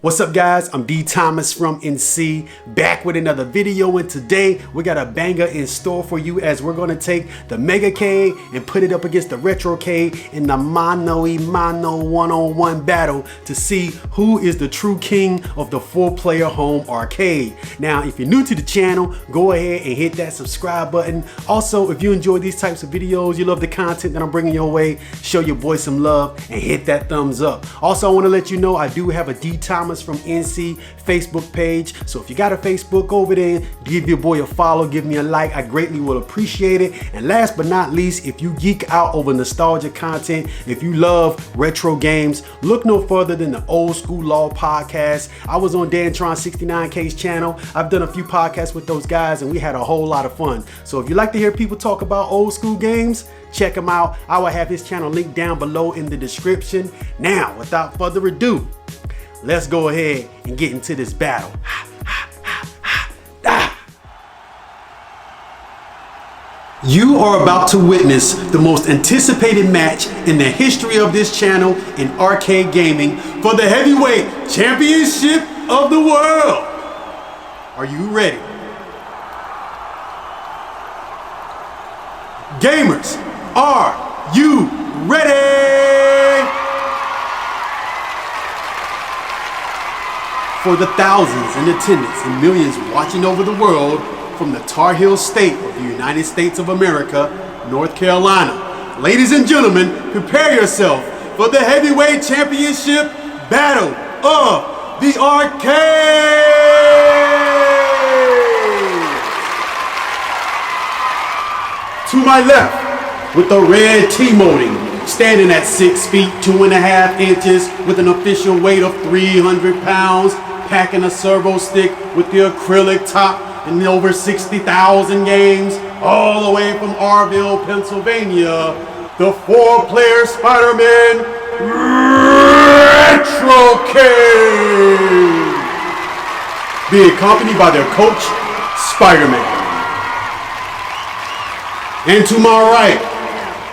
What's up guys, I'm DThomasFromNC, back with another video, and today we got a banger in store for you as we're going to take the Megacade and put it up against the retrocade in the mano-a-mano one-on-one battle to see who is the true king of the 4-player home arcade. Now if you're new to the channel, go ahead and hit that subscribe button. Also, if you enjoy these types of videos, you love the content that I'm bringing your way, show your boy some love and hit that thumbs up. Also, I want to let you know I do have a DThomas from NC Facebook page, so if you got a Facebook over there, give your boy a follow, give me a like, I greatly will appreciate it. And last but not least, if you geek out over nostalgia content, if you love retro games, look no further than the Old School Law podcast. I was on Dantron69K's channel. I've done a few podcasts with those guys and we had a whole lot of fun. So if you like to hear people talk about old school games, check him out. I will have his channel linked down below in the description. Now, without further ado, let's go ahead and get into this battle. You are about to witness the most anticipated match in the history of this channel in arcade gaming for the heavyweight championship of the world. Are you ready? Gamers, are you ready? For the thousands in attendance and millions watching over the world from the Tar Heel state of the United States of America, North Carolina. Ladies and gentlemen, prepare yourself for the heavyweight championship battle of the arcade. To my left, with the red T-moding, standing at 6 feet 2.5 inches with an official weight of 300 pounds, packing a servo stick with the acrylic top and over 60,000 games, all the way from Arville, Pennsylvania, the 4-player Spider-Man retrocade, being accompanied by their coach, Spider-Man. And to my right,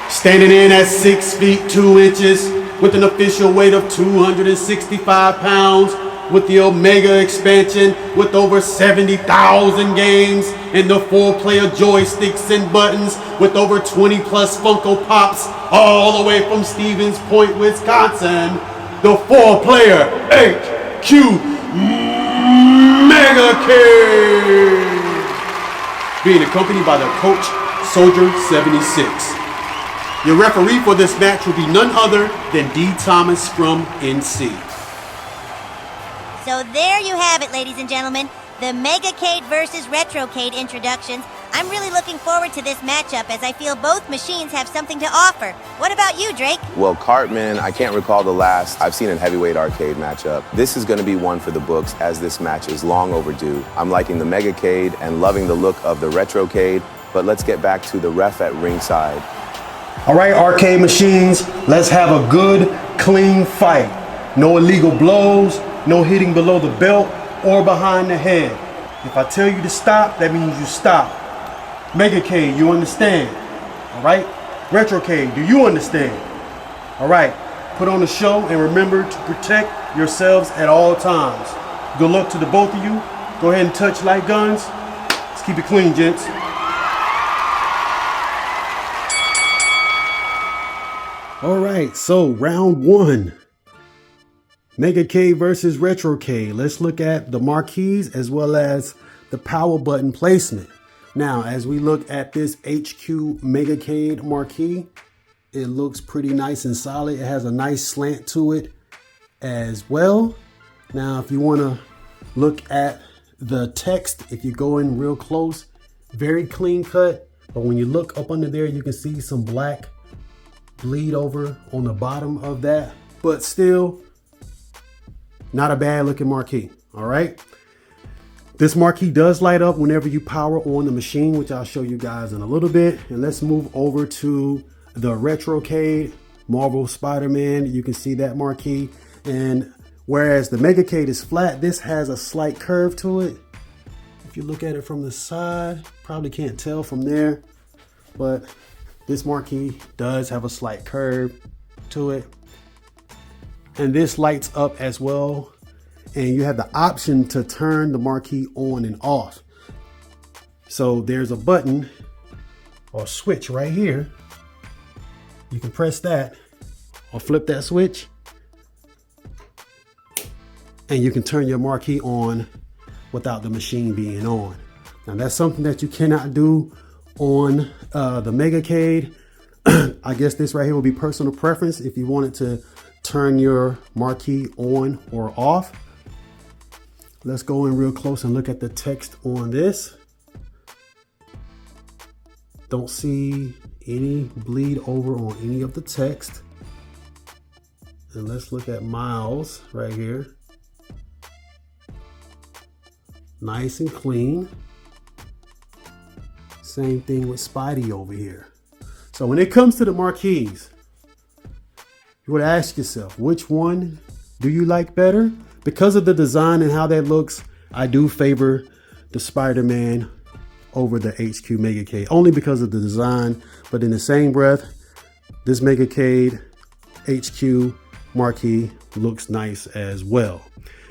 standing in at 6 feet 2 inches with an official weight of 265 pounds, with the Omega expansion with over 70,000 games and the 4-player joysticks and buttons with over 20 plus Funko Pops, all the way from Stevens Point, Wisconsin, the 4-player HQ Megacade, being accompanied by their coach, Soldier 76. Your referee for this match will be none other than DThomas from NC. So there you have it, ladies and gentlemen, the Megacade versus retrocade introductions. I'm really looking forward to this matchup as I feel both machines have something to offer. What about you, Drake? Well, Cartman, I can't recall the last I've seen a heavyweight arcade matchup. This is going to be one for the books as this match is long overdue. I'm liking the Megacade and loving the look of the retrocade, but let's get back to the ref at ringside. All right, arcade machines, let's have a good, clean fight. No illegal blows, no hitting below the belt or behind the head. If I tell you to stop, that means you stop. Megacade, you understand? All right? Retrocade, do you understand? All right, put on the show and remember to protect yourselves at all times. Good luck to the both of you. Go ahead and touch like guns. Let's keep it clean, gents. All right, so round one. Megacade versus retrocade. Let's look at the marquees as well as the power button placement. Now, as we look at this HQ Megacade marquee, it looks pretty nice and solid. It has a nice slant to it as well. Now, if you want to look at the text, if you go in real close, very clean cut. But when you look up under there, you can see some black bleed over on the bottom of that. But still, not a bad looking marquee, all right? This marquee does light up whenever you power on the machine, which I'll show you guys in a little bit. And let's move over to the retrocade, Marvel Spider-Man. You can see that marquee. And whereas the Megacade is flat, this has a slight curve to it. If you look at it from the side, probably can't tell from there, but this marquee does have a slight curve to it. And this lights up as well and you have the option to turn the marquee on and off. So there's a button or switch right here. You can press that or flip that switch, and you can turn your marquee on without the machine being on. Now that's something that you cannot do on the Megacade. I guess this right here will be personal preference if you wanted to turn your marquee on or off. Let's go in real close and look at the text on this. Don't see any bleed over on any of the text. And let's look at miles right here. Nice and clean. Same thing with Spidey over here. So when it comes to the marquees, you would ask yourself, which one do you like better? Because of the design and how that looks, I do favor the Spider-Man over the HQ Megacade, only because of the design. But in the same breath, this Megacade HQ marquee looks nice as well.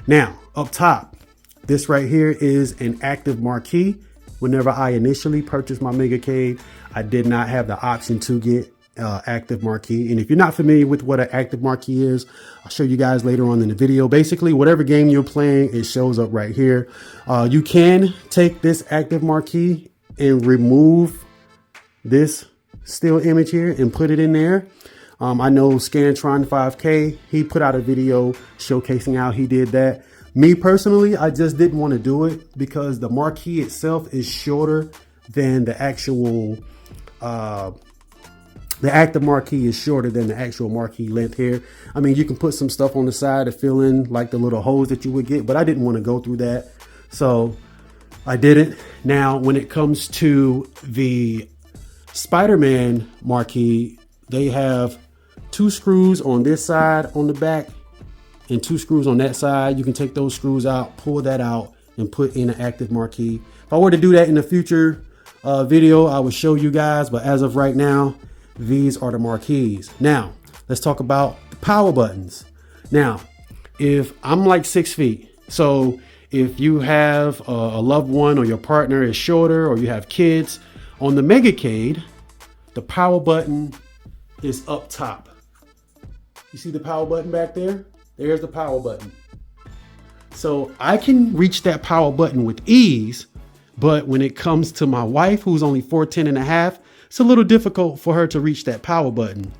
Now, up top, this right here is an active marquee. Whenever I initially purchased my Megacade, I did not have the option to get active marquee. And if you're not familiar with what an active marquee is, I'll show you guys later on in the video. Basically, whatever game you're playing, it shows up right here. You can take this active marquee and remove this still image here and put it in there. I know Dantron69K, he put out a video showcasing how he did that. Me personally, I just didn't want to do it because the marquee itself is shorter than the actual the active marquee is shorter than the actual marquee length here. I mean, you can put some stuff on the side to fill in like the little holes that you would get, but I didn't want to go through that, so I didn't. Now, when it comes to the Spider-Man marquee, they have 2 screws on this side on the back and 2 screws on that side. You can take those screws out, pull that out, and put in an active marquee. If I were to do that in a future video, I would show you guys, but as of right now, these are the marquees. Now, let's talk about the power buttons. Now, if I'm like 6 feet, so if you have a loved one or your partner is shorter or you have kids, on the Megacade, the power button is up top. You see the power button back there? There's the power button. So I can reach that power button with ease, but when it comes to my wife, who's only 4'10 and a half, it's a little difficult for her to reach that power button.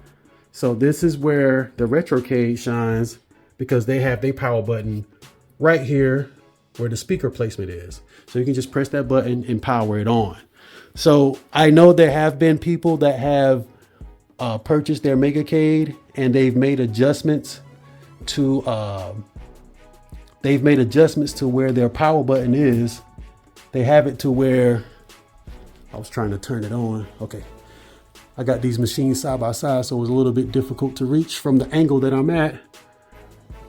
So this is where the Retrocade shines, because they have their power button right here where the speaker placement is. So you can just press that button and power it on. So I know there have been people that have purchased their Megacade and they've made adjustments to where their power button is. They have it to where I was trying to turn it on. Okay. I got these machines side by side, so it was a little bit difficult to reach from the angle that I'm at.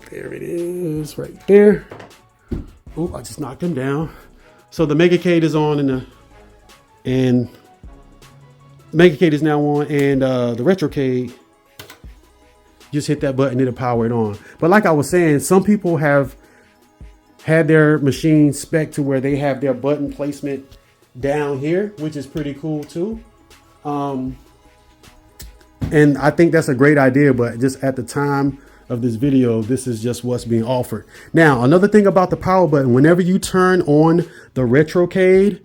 There it is right there. Oh, I just knocked him down. So the Megacade is on and Megacade is now on, and the Retrocade, just hit that button, it'll power it on. But like I was saying, some people have had their machine spec to where they have their button placement down here, which is pretty cool too. And I think that's a great idea, but just at the time of this video, this is just what's being offered. Now, another thing about the power button, whenever you turn on the Retrocade,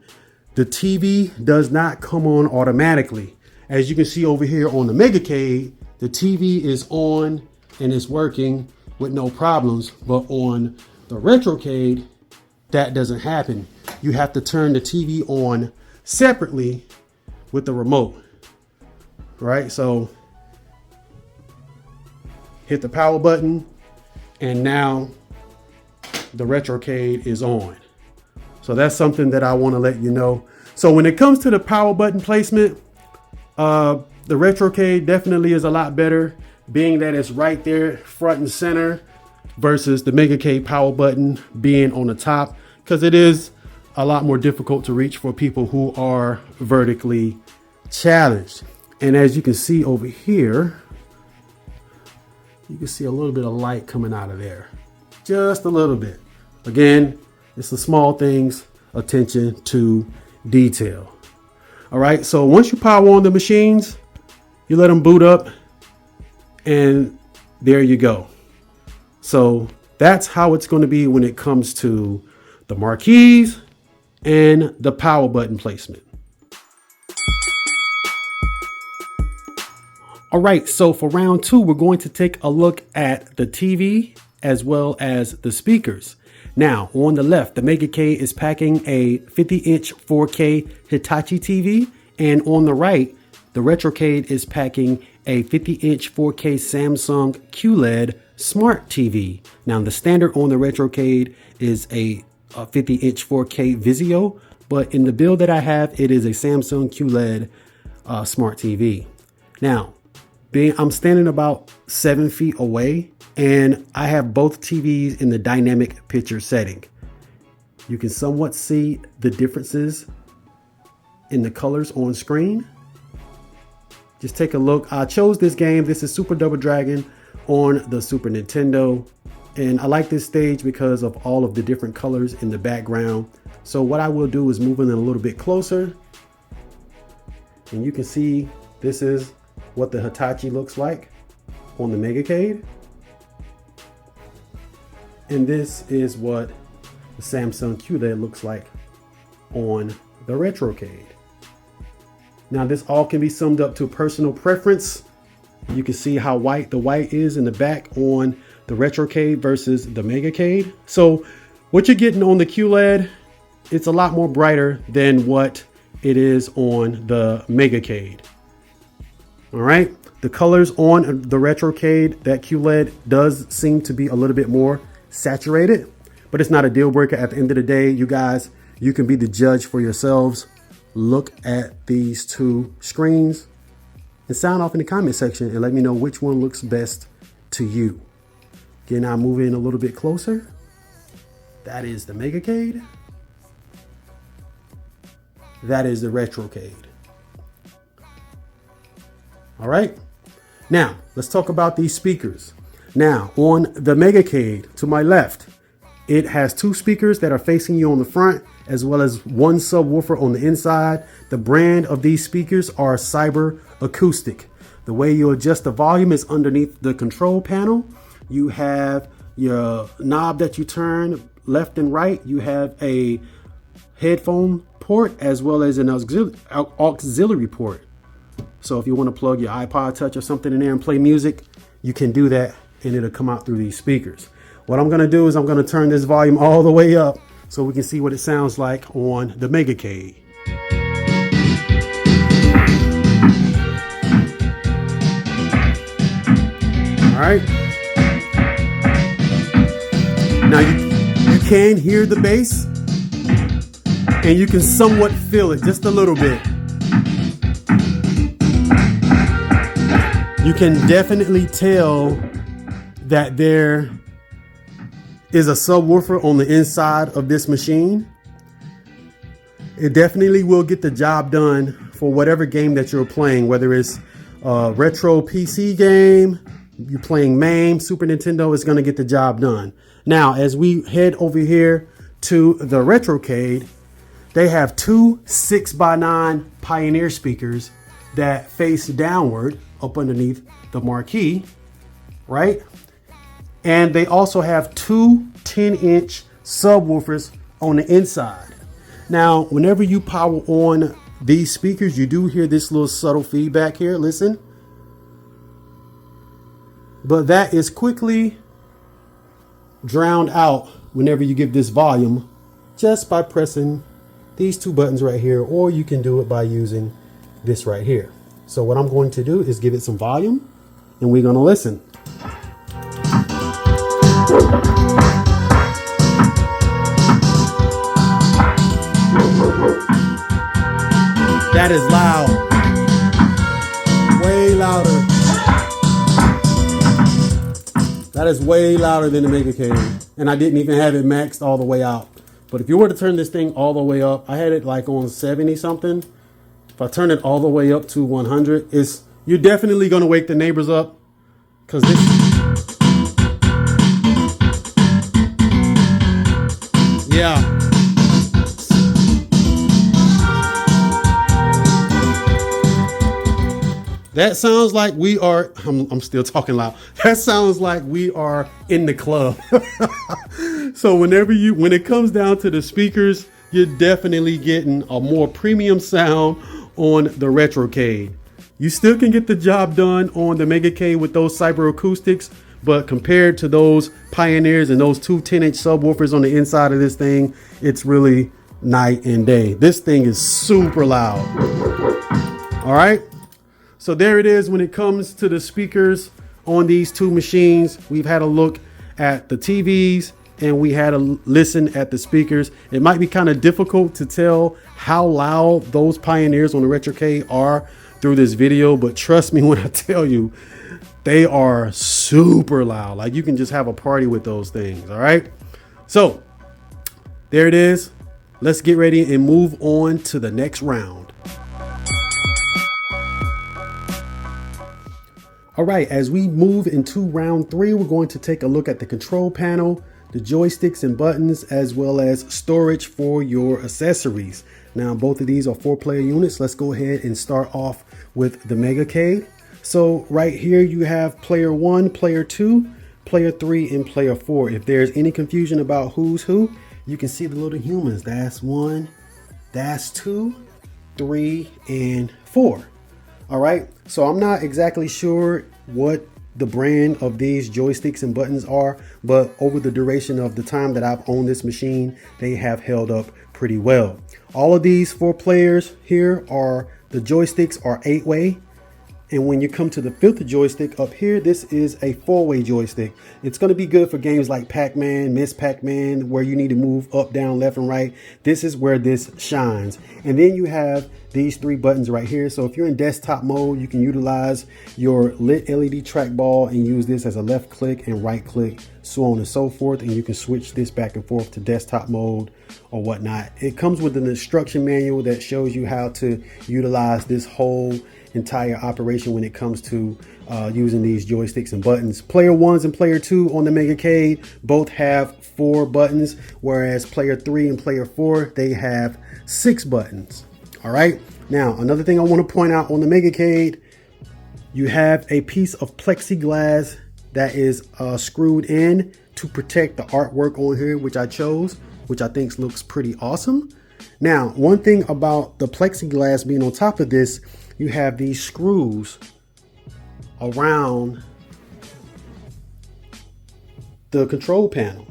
the TV does not come on automatically. As you can see over here on the Megacade, the TV is on and it's working with no problems, but on the Retrocade, that doesn't happen. You have to turn the TV on separately with the remote, right? So hit the power button and now the Retrocade is on. So that's something that I want to let you know. So when it comes to the power button placement, the Retrocade definitely is a lot better, being that it's right there front and center versus the Megacade power button being on the top, because it is a lot more difficult to reach for people who are vertically challenged. And as you can see over here, you can see a little bit of light coming out of there. just a little bit. Again, it's the small things, attention to detail. All right, so once you power on the machines, you let them boot up, and there you go. So that's how it's going to be when it comes to the marquees and the power button placement. All right, so for round 2, we're going to take a look at the TV as well as the speakers. Now, on the left, the Megacade is packing a 50-inch 4K Hitachi TV, and on the right, the RetroCade is packing a 50-inch 4K Samsung QLED Smart TV. Now, the standard on the RetroCade is a 50-inch 4K Vizio, but in the build that I have, it is a Samsung QLED Smart TV. Now, I'm standing about 7 feet away, and I have both TVs in the dynamic picture setting. You can somewhat see the differences in the colors on screen. Just take a look. I chose this game. This is Super Double Dragon on the Super Nintendo. And I like this stage because of all of the different colors in the background. So what I will do is move in a little bit closer. And you can see this is what the Hitachi looks like on the Megacade. And this is what the Samsung QLED looks like on the RetroCade. Now, this all can be summed up to personal preference. You can see how white the white is in the back on the RetroCade versus the Megacade. So what you're getting on the QLED, it's a lot more brighter than what it is on the Megacade. All right, the colors on the RetroCade, that QLED does seem to be a little bit more saturated, but it's not a deal breaker. At the end of the day, you guys, you can be the judge for yourselves. Look at these two screens and sound off in the comment section and let me know which one looks best to you. Again, I'll move in a little bit closer. That is the Megacade. That is the RetroCade. All right, now let's talk about these speakers. Now on the Megacade to my left, it has 2 speakers that are facing you on the front, as well as 1 subwoofer on the inside. The brand of these speakers are Cyber Acoustic. The way you adjust the volume is underneath the control panel. You have your knob that you turn left and right. You have a headphone port as well as an auxiliary port. So if you want to plug your iPod Touch or something in there and play music, you can do that and it'll come out through these speakers. What I'm going to do is I'm going to turn this volume all the way up so we can see what it sounds like on the Megacade. All right. Now you can hear the bass and you can somewhat feel it just a little bit. You can definitely tell that there is a subwoofer on the inside of this machine. It definitely will get the job done for whatever game that you're playing, whether it's a retro PC game, you're playing MAME, Super Nintendo, is going to get the job done. Now, as we head over here to the RetroCade, they have 2 6x9 Pioneer speakers that face downward up underneath the marquee, right? And they also have 2 10-inch subwoofers on the inside. Now, whenever you power on these speakers, you do hear this little subtle feedback here. Listen. But that is quickly drowned out whenever you give this volume just by pressing these 2 buttons right here, or you can do it by using this right here. So what I'm going to do is give it some volume and we're going to listen. That is loud. Way louder. That is way louder than the Megacade. And I didn't even have it maxed all the way out. But if you were to turn this thing all the way up, I had it like on 70 something. If I turn it all the way up to 100, you're definitely going to wake the neighbors up. Because Yeah. That sounds like we are, I'm still talking loud. That sounds like we are in the club. So when it comes down to the speakers, you're definitely getting a more premium sound on the retrocade. You still can get the job done on the Megacade with those cyber acoustics, but compared to those Pioneers and those two 10-inch subwoofers on the inside of this thing, it's really night and day. This thing is super loud. All right. So there it is when it comes to the speakers on these two machines. We've had a look at the TVs and we had a listen at the speakers. It might be kind of difficult to tell how loud those Pioneers on the retrocade are through this video, but trust me when I tell you, they are super loud. Like you can just have a party with those things. All right. So there it is. Let's get ready and move on to the next round. All right, as we move into round 3, we're going to take a look at the control panel, the joysticks and buttons, as well as storage for your accessories. Now, both of these are 4-player units. Let's go ahead and start off with the Megacade. So right here, you have player 1, player 2, player 3, and player 4. If there's any confusion about who's who, you can see the little humans. That's 1, that's 2, 3, and 4. All right, so I'm not exactly sure what the brand of these joysticks and buttons are, but over the duration of the time that I've owned this machine, they have held up pretty well. All of these 4 players here are, the joysticks are 8-way. And when you come to the 5th joystick up here, this is a 4-way joystick. It's going to be good for games like Pac-Man, Miss Pac-Man, where you need to move up, down, left, and right. This is where this shines. And then you have these 3 buttons right here. So if you're in desktop mode, you can utilize your lit LED trackball and use this as a left click and right click, so on and so forth. And you can switch this back and forth to desktop mode or whatnot. It comes with an instruction manual that shows you how to utilize this whole entire operation when it comes to using these joysticks and buttons. Player 1s and player 2 on the Megacade both have 4 buttons, whereas player 3 and player 4, they have 6 buttons. All right. Now, another thing I want to point out on the Megacade, you have a piece of plexiglass that is screwed in to protect the artwork on here, which I chose, which I think looks pretty awesome. Now, one thing about the plexiglass being on top of this, you have these screws around the control panel.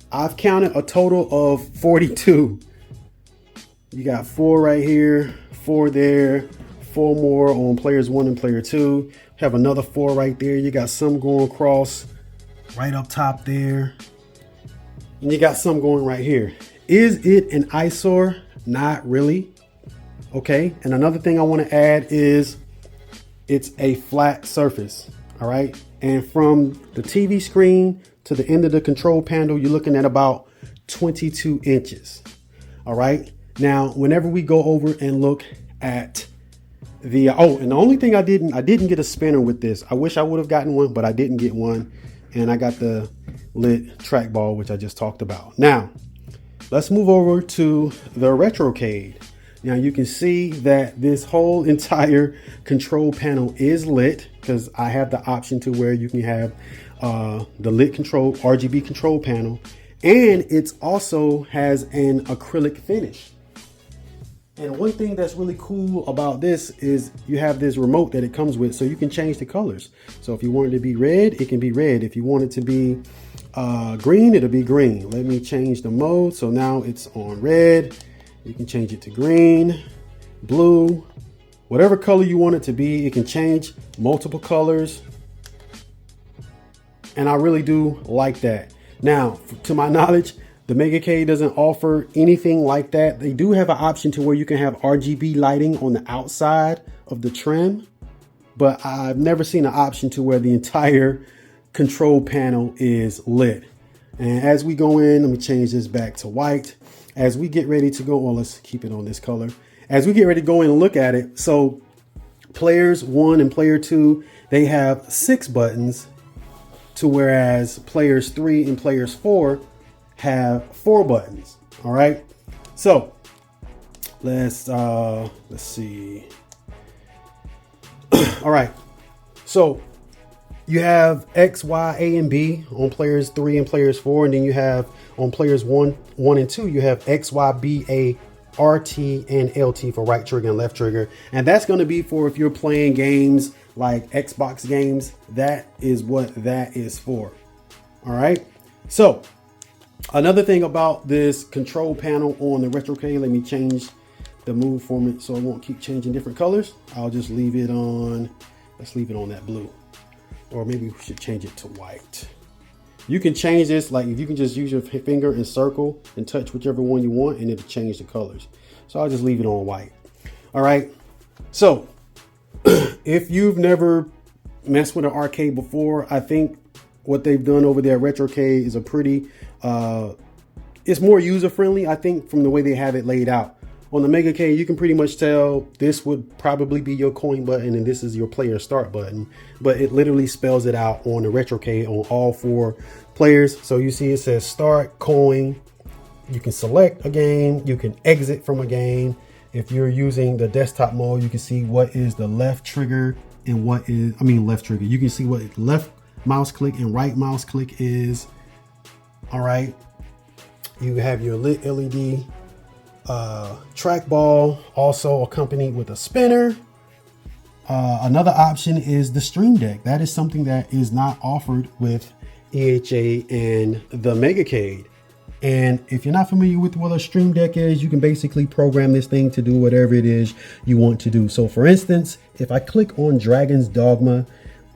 I've counted a total of 42. You got 4 right here, 4 there, 4 more on players 1 and player 2. Have another 4 right there. You got some going across right up top there. And you got some going right here. Is it an eyesore? Not really. Okay, and another thing I want to add is it's a flat surface. All right, and from the TV screen to the end of the control panel, you're looking at about 22 inches. All right, now whenever we go over and look at the and the only thing I didn't get a spinner with this. I wish I would have gotten one, but I didn't get one, and I got the lit trackball, which I just talked about. Now let's move over to the retrocade. Now you can see that this whole entire control panel is lit, because I have the option to where you can have the lit control RGB control panel, and it also has an acrylic finish. And one thing that's really cool about this is you have this remote that it comes with, so you can change the colors. So if you want it to be red, it can be red. If you want it to be green, it'll be green. Let me change the mode. So now it's on red. You can change it to green, blue, whatever color you want it to be. It can change multiple colors. And I really do like that. Now, to my knowledge, the Megacade doesn't offer anything like that. They do have an option to where you can have RGB lighting on the outside of the trim, but I've never seen an option to where the entire control panel is lit. And as we go in, let me change this back to white. As we get ready to go, well, let's keep it on this color. As we get ready to go in and look at it, so players 1 and player 2, they have 6 buttons, to whereas players 3 and players 4 have 4 buttons. All right. So let's see. All right. So you have X, Y, A, and B on players 3 and players 4. And then you have on players 1 and 2, you have X, Y, B, A, RT, and LT for right trigger and left trigger. And that's going to be for if you're playing games like Xbox games. That is what that is for. All right. So another thing about this control panel on the retrocade, let me change the move format so it won't keep changing different colors. I'll just leave it on. Let's leave it on that blue. Or maybe we should change it to white. You can change this, like if you can just use your finger and circle and touch whichever one you want, and it'll change the colors. So I'll just leave it on white. All right. So if you've never messed with an arcade before, I think what they've done over there at retrocade is a pretty, it's more user friendly, I think, from the way they have it laid out. On the Megacade, you can pretty much tell this would probably be your coin button and this is your player start button, but it literally spells it out on the retrocade on all 4 players. So you see it says start, coin. You can select a game, you can exit from a game. If you're using the desktop mode, you can see what is the left trigger and what is, left trigger. You can see what left mouse click and right mouse click is. All right. You have your lit LED trackball, also accompanied with a spinner. Another option is the Stream Deck. That is something that is not offered with EHA and the Megacade. And if you're not familiar with what a Stream Deck is, you can basically program this thing to do whatever it is you want to do. So for instance, if I click on Dragon's Dogma,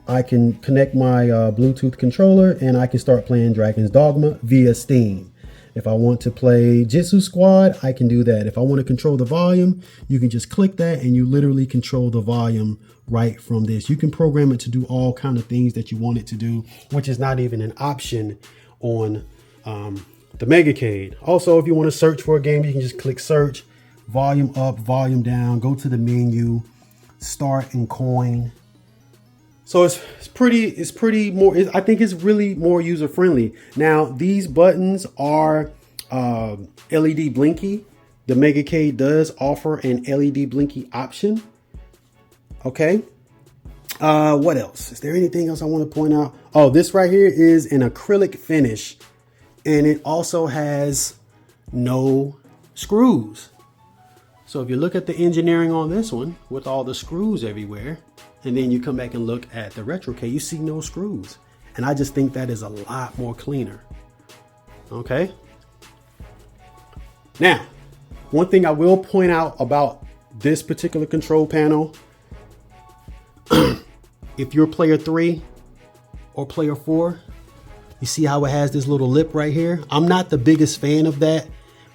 I can connect my Bluetooth controller and I can start playing Dragon's Dogma via Steam. If I want to play Jitsu Squad, I can do that. If I want to control the volume, you can just click that and you literally control the volume right from this. You can program it to do all kind of things that you want it to do, which is not even an option on the Megacade. Also, if you want to search for a game, you can just click search, volume up, volume down, go to the menu, start and coin. So it's pretty more, I think it's really more user friendly. Now, these buttons are LED blinky. The Megacade does offer an LED blinky option. Okay. What else? Is there anything else I want to point out? Oh, this right here is an acrylic finish, and it also has no screws. So if you look at the engineering on this one with all the screws everywhere, and then you come back and look at the retrocade, you see no screws. And I just think that is a lot more cleaner. Okay. Now, one thing I will point out about this particular control panel, if you're player 3 or player 4, you see how it has this little lip right here? I'm not the biggest fan of that.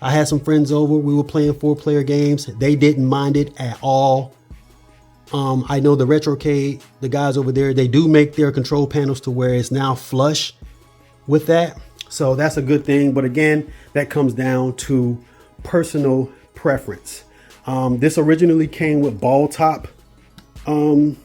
I had some friends over, we were playing 4-player games. They didn't mind it at all. I know the retrocade, the guys over there, they do make their control panels to where it's now flush with that. So that's a good thing. But again, that comes down to personal preference. This originally came with ball top for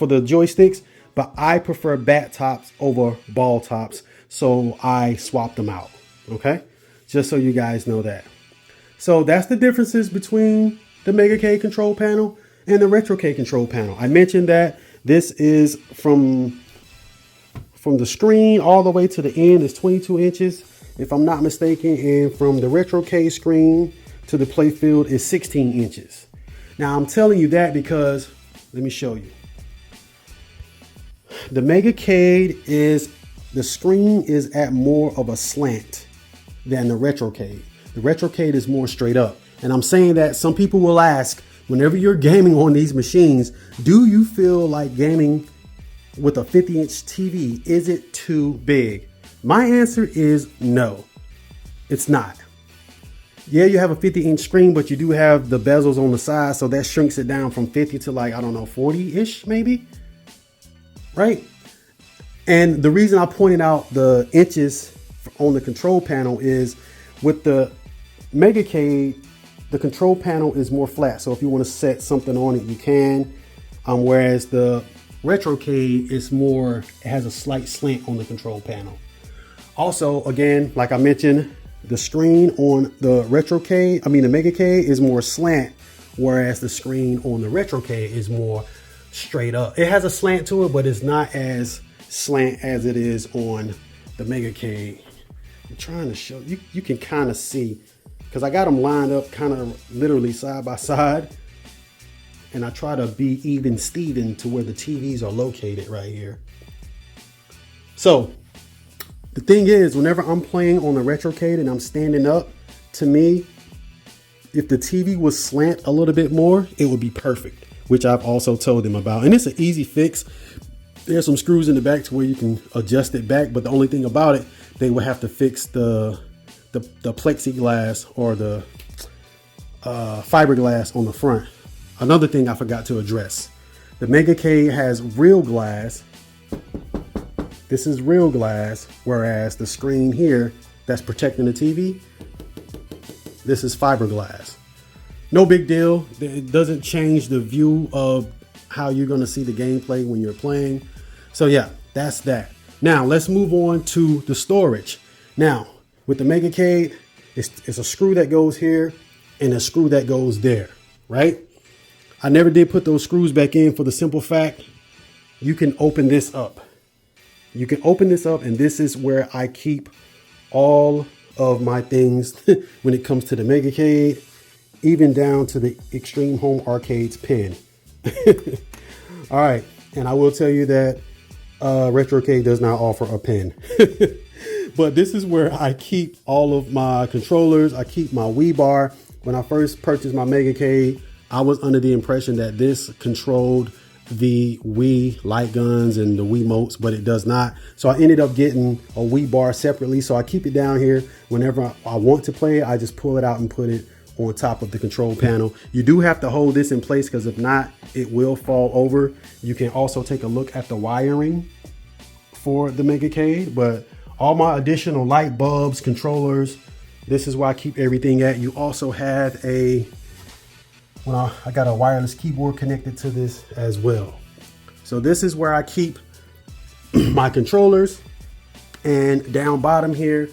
the joysticks, but I prefer bat tops over ball tops. So I swapped them out. Okay. Just so you guys know that. So that's the differences between the Megacade control panel and the retrocade control panel. I mentioned that this is from the screen all the way to the end is 22 inches, if I'm not mistaken. And from the retrocade screen to the play field is 16 inches. Now I'm telling you that because let me show you. The Megacade the screen is at more of a slant than the retrocade. The retrocade is more straight up. And I'm saying that some people will ask, whenever you're gaming on these machines, do you feel like gaming with a 50-inch TV? Is it too big? My answer is no, it's not. Yeah, you have a 50-inch screen, but you do have the bezels on the side, so that shrinks it down from 50 to like, I don't know, 40-ish maybe, right? And the reason I pointed out the inches on the control panel is with the Megacade, the control panel is more flat. So if you want to set something on it, you can. Whereas the retrocade is more, it has a slight slant on the control panel. Also, again, like I mentioned, the screen on the the Megacade is more slant, whereas the screen on the RetroCade is more straight up. It has a slant to it, but it's not as slant as it is on the Megacade. I'm trying to show you. You can kind of see, because I got them lined up kind of literally side by side. And I try to be even Steven to where the TVs are located right here. So the thing is, whenever I'm playing on the RetroCade and I'm standing up, to me, if the TV was slant a little bit more, it would be perfect, which I've also told them about. And it's an easy fix. There's some screws in the back to where you can adjust it back. But the only thing about it, they would have to fix the plexiglass or the fiberglass on the front. Another thing I forgot to address. The Megacade has real glass. This is real glass, whereas the screen here that's protecting the TV, this is fiberglass. No big deal. It doesn't change the view of how you're going to see the gameplay when you're playing. So yeah, that's that. Now let's move on to the storage. Now with the Megacade, it's a screw that goes here and a screw that goes there, right? I never did put those screws back in for the simple fact you can open this up. You can open this up, and this is where I keep all of my things when it comes to the Megacade, even down to the Extreme Home Arcade's pin. All right, and I will tell you that RetroCade does not offer a pin. But this is where I keep all of my controllers. I keep my Wii bar. When I first purchased my Megacade, I was under the impression that this controlled the Wii light guns and the Wiimotes, but it does not. So I ended up getting a Wii bar separately. So I keep it down here. Whenever I want to play it, I just pull it out and put it on top of the control panel. You do have to hold this in place, because if not, it will fall over. You can also take a look at the wiring for the Megacade, but all my additional light bulbs, controllers, this is where I keep everything at. You also have I got a wireless keyboard connected to this as well. So this is where I keep my controllers. And down bottom here,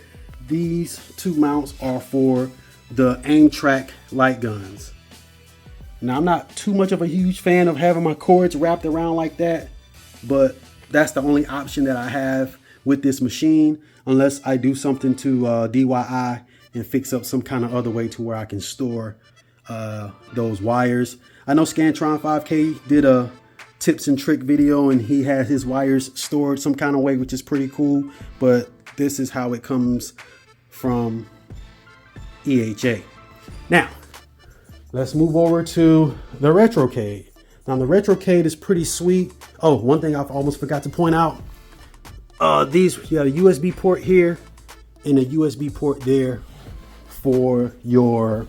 these two mounts are for the aim track light guns. Now, I'm not too much of a huge fan of having my cords wrapped around like that, but that's the only option that I have with this machine, unless I do something to DIY and fix up some kind of other way to where I can store those wires. I know Dantron69K did a tips and trick video, and he had his wires stored some kind of way, which is pretty cool, but this is how it comes from EHA. Now let's move over to the RetroCade. Now the RetroCade is pretty sweet. Oh, one thing I've almost forgot to point out, these, you have a USB port here and a USB port there for your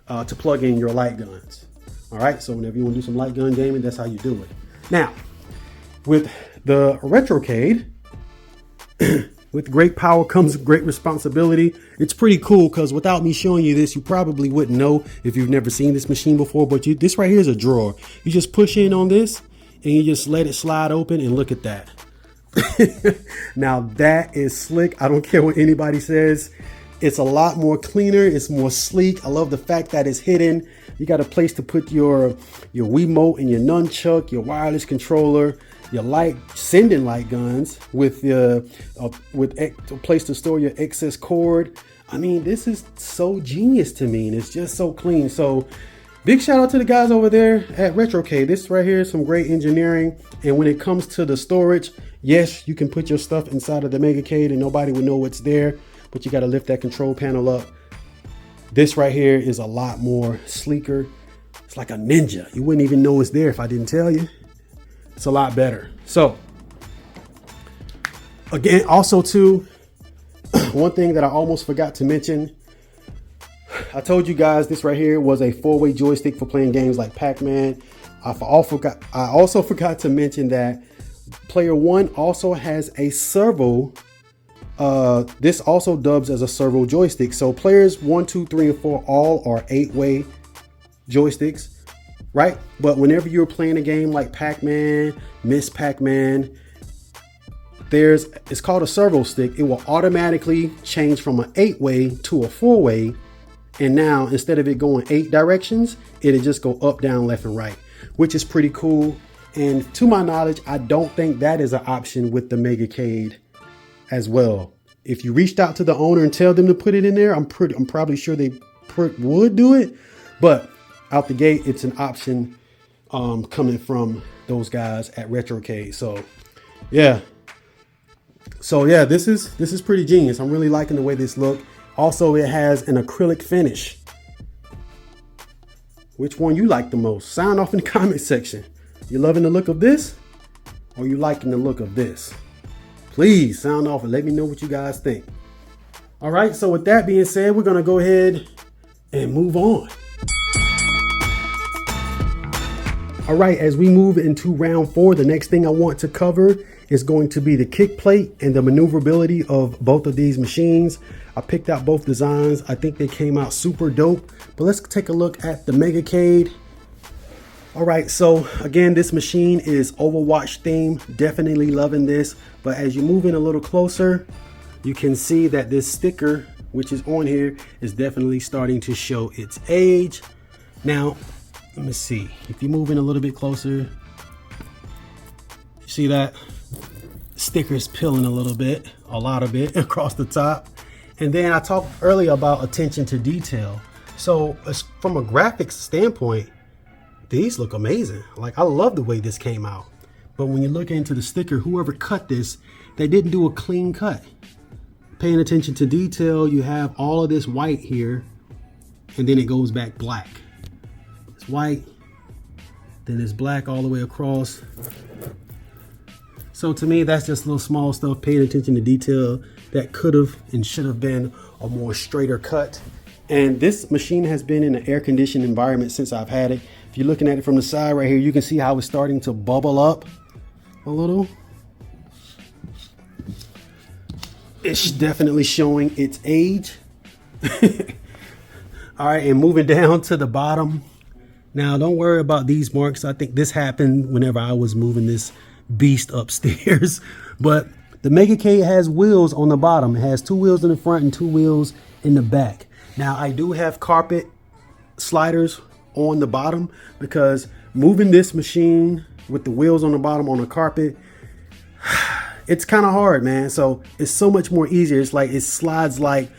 to plug in your light guns. All right, so whenever you want to do some light gun gaming, that's how you do it. Now, with the RetroCade, with great power comes great responsibility. It's pretty cool, because without me showing you this, you probably wouldn't know if you've never seen this machine before. But this right here is a drawer. You just push in on this and you just let it slide open, and look at that. Now that is slick. I don't care what anybody says. It's a lot more cleaner. It's more sleek. I love the fact that it's hidden. You got a place to put your Wiimote and your nunchuck, your wireless controller, your sending light guns, with a place to store your excess cord. I mean, this is so genius to me, and it's just so clean. So big shout out to the guys over there at RetroCade. This right here is some great engineering. And when it comes to the storage, yes, you can put your stuff inside of the Megacade and nobody would know what's there, but you got to lift that control panel up. This right here is a lot more sleeker. It's like a ninja. You wouldn't even know it's there if I didn't tell you. It's a lot better. So again, also too, one thing that I almost forgot to mention, I told you guys this right here was a 4-way joystick for playing games like Pac-Man. I also forgot to mention that player 1 also has a servo. This also dubs as a servo joystick. So players 1, 2, 3, and 4 all are 8-way joysticks, right? But whenever you're playing a game like Pac-Man, Miss Pac-Man, it's called a servo stick. It will automatically change from an 8-way to a 4-way. And now instead of it going 8 directions, it'll just go up, down, left, and right, which is pretty cool. And to my knowledge, I don't think that is an option with the Megacade as well. If you reached out to the owner and tell them to put it in there, I'm probably sure they would do it. But out the gate, it's an option coming from those guys at retrocade. So yeah. This is pretty genius. I'm really liking the way this look. Also, it has an acrylic finish. Which one you like the most? Sound off in the comment section. You loving the look of this, or you liking the look of this? Please sound off and let me know what you guys think. All right, so with that being said, we're gonna go ahead and move on. All right, as we move into round 4, the next thing I want to cover is going to be the kick plate and the maneuverability of both of these machines. I picked out both designs. I think they came out super dope, but let's take a look at the Megacade. All right, so again, this machine is Overwatch theme. Definitely loving this, but as you move in a little closer, you can see that this sticker, which is on here, is definitely starting to show its age. Now, let me see. If you move in a little bit closer, you see that sticker's peeling a little bit, a lot of it across the top. And then I talked earlier about attention to detail. So from a graphics standpoint, these look amazing. Like, I love the way this came out. But when you look into the sticker, whoever cut this, they didn't do a clean cut. Paying attention to detail, you have all of this white here, and then it goes back black. It's white, then it's black all the way across. So to me, that's just little small stuff, paying attention to detail that could have and should have been a more straighter cut. And this machine has been in an air-conditioned environment since I've had it. If you're looking at it from the side right here, you can see how it's starting to bubble up a little. It's definitely showing its age. All right, and moving down to the bottom. Now, don't worry about these marks. I think this happened whenever I was moving this beast upstairs. But the Megacade has wheels on the bottom. It has 2 wheels in the front and 2 wheels in the back. Now, I do have carpet sliders on the bottom because moving this machine with the wheels on the bottom on the carpet, it's kind of hard, man. So it's so much more easier. It's like it slides like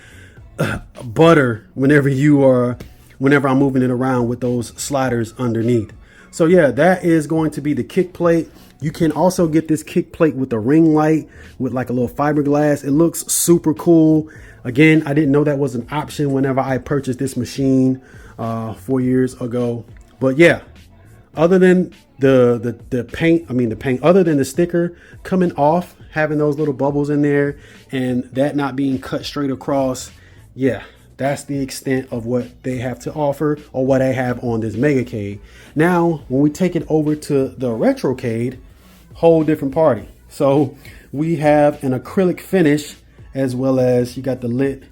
butter whenever I'm moving it around with those sliders underneath. So yeah, that is going to be the kick plate. You can also get this kick plate with a ring light with like a little fiberglass. It looks super cool. Again, I didn't know that was an option whenever I purchased this machine 4 years ago. But yeah, other than the paint, other than the sticker coming off, having those little bubbles in there and that not being cut straight across, yeah, that's the extent of what they have to offer or what I have on this Megacade. Now, when we take it over to the retrocade, whole different party. So we have an acrylic finish, as well as you got the lit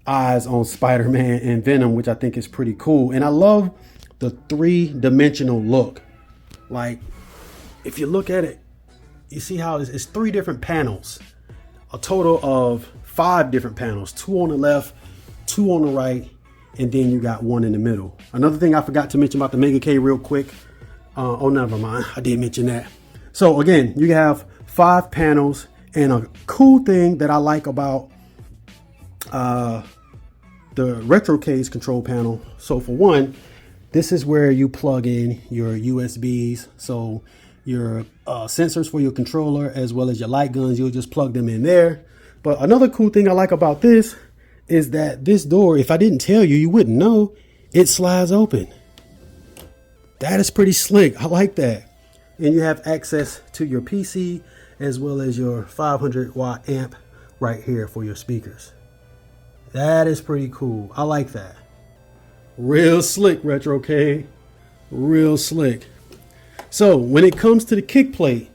eyes on Spider-Man and Venom, which I think is pretty cool. And I love the 3-dimensional look. Like, if you look at it, you see how it's 3 different panels, a total of 5 different panels, 2 on the left, 2 on the right, and then you got 1 in the middle. Another thing I forgot to mention about the Megacade real quick. Oh, never mind. I did mention that. So again, you have 5 panels, and a cool thing that I like about the retrocade's control panel. So for one, this is where you plug in your USBs. So your sensors for your controller, as well as your light guns, you'll just plug them in there. But another cool thing I like about this is that this door, if I didn't tell you, you wouldn't know, it slides open. That is pretty slick. I like that. And you have access to your PC as well as your 500 watt amp right here for your speakers. That is pretty cool. I like that. Real slick, retrocade. Real slick. So when it comes to the kick plate,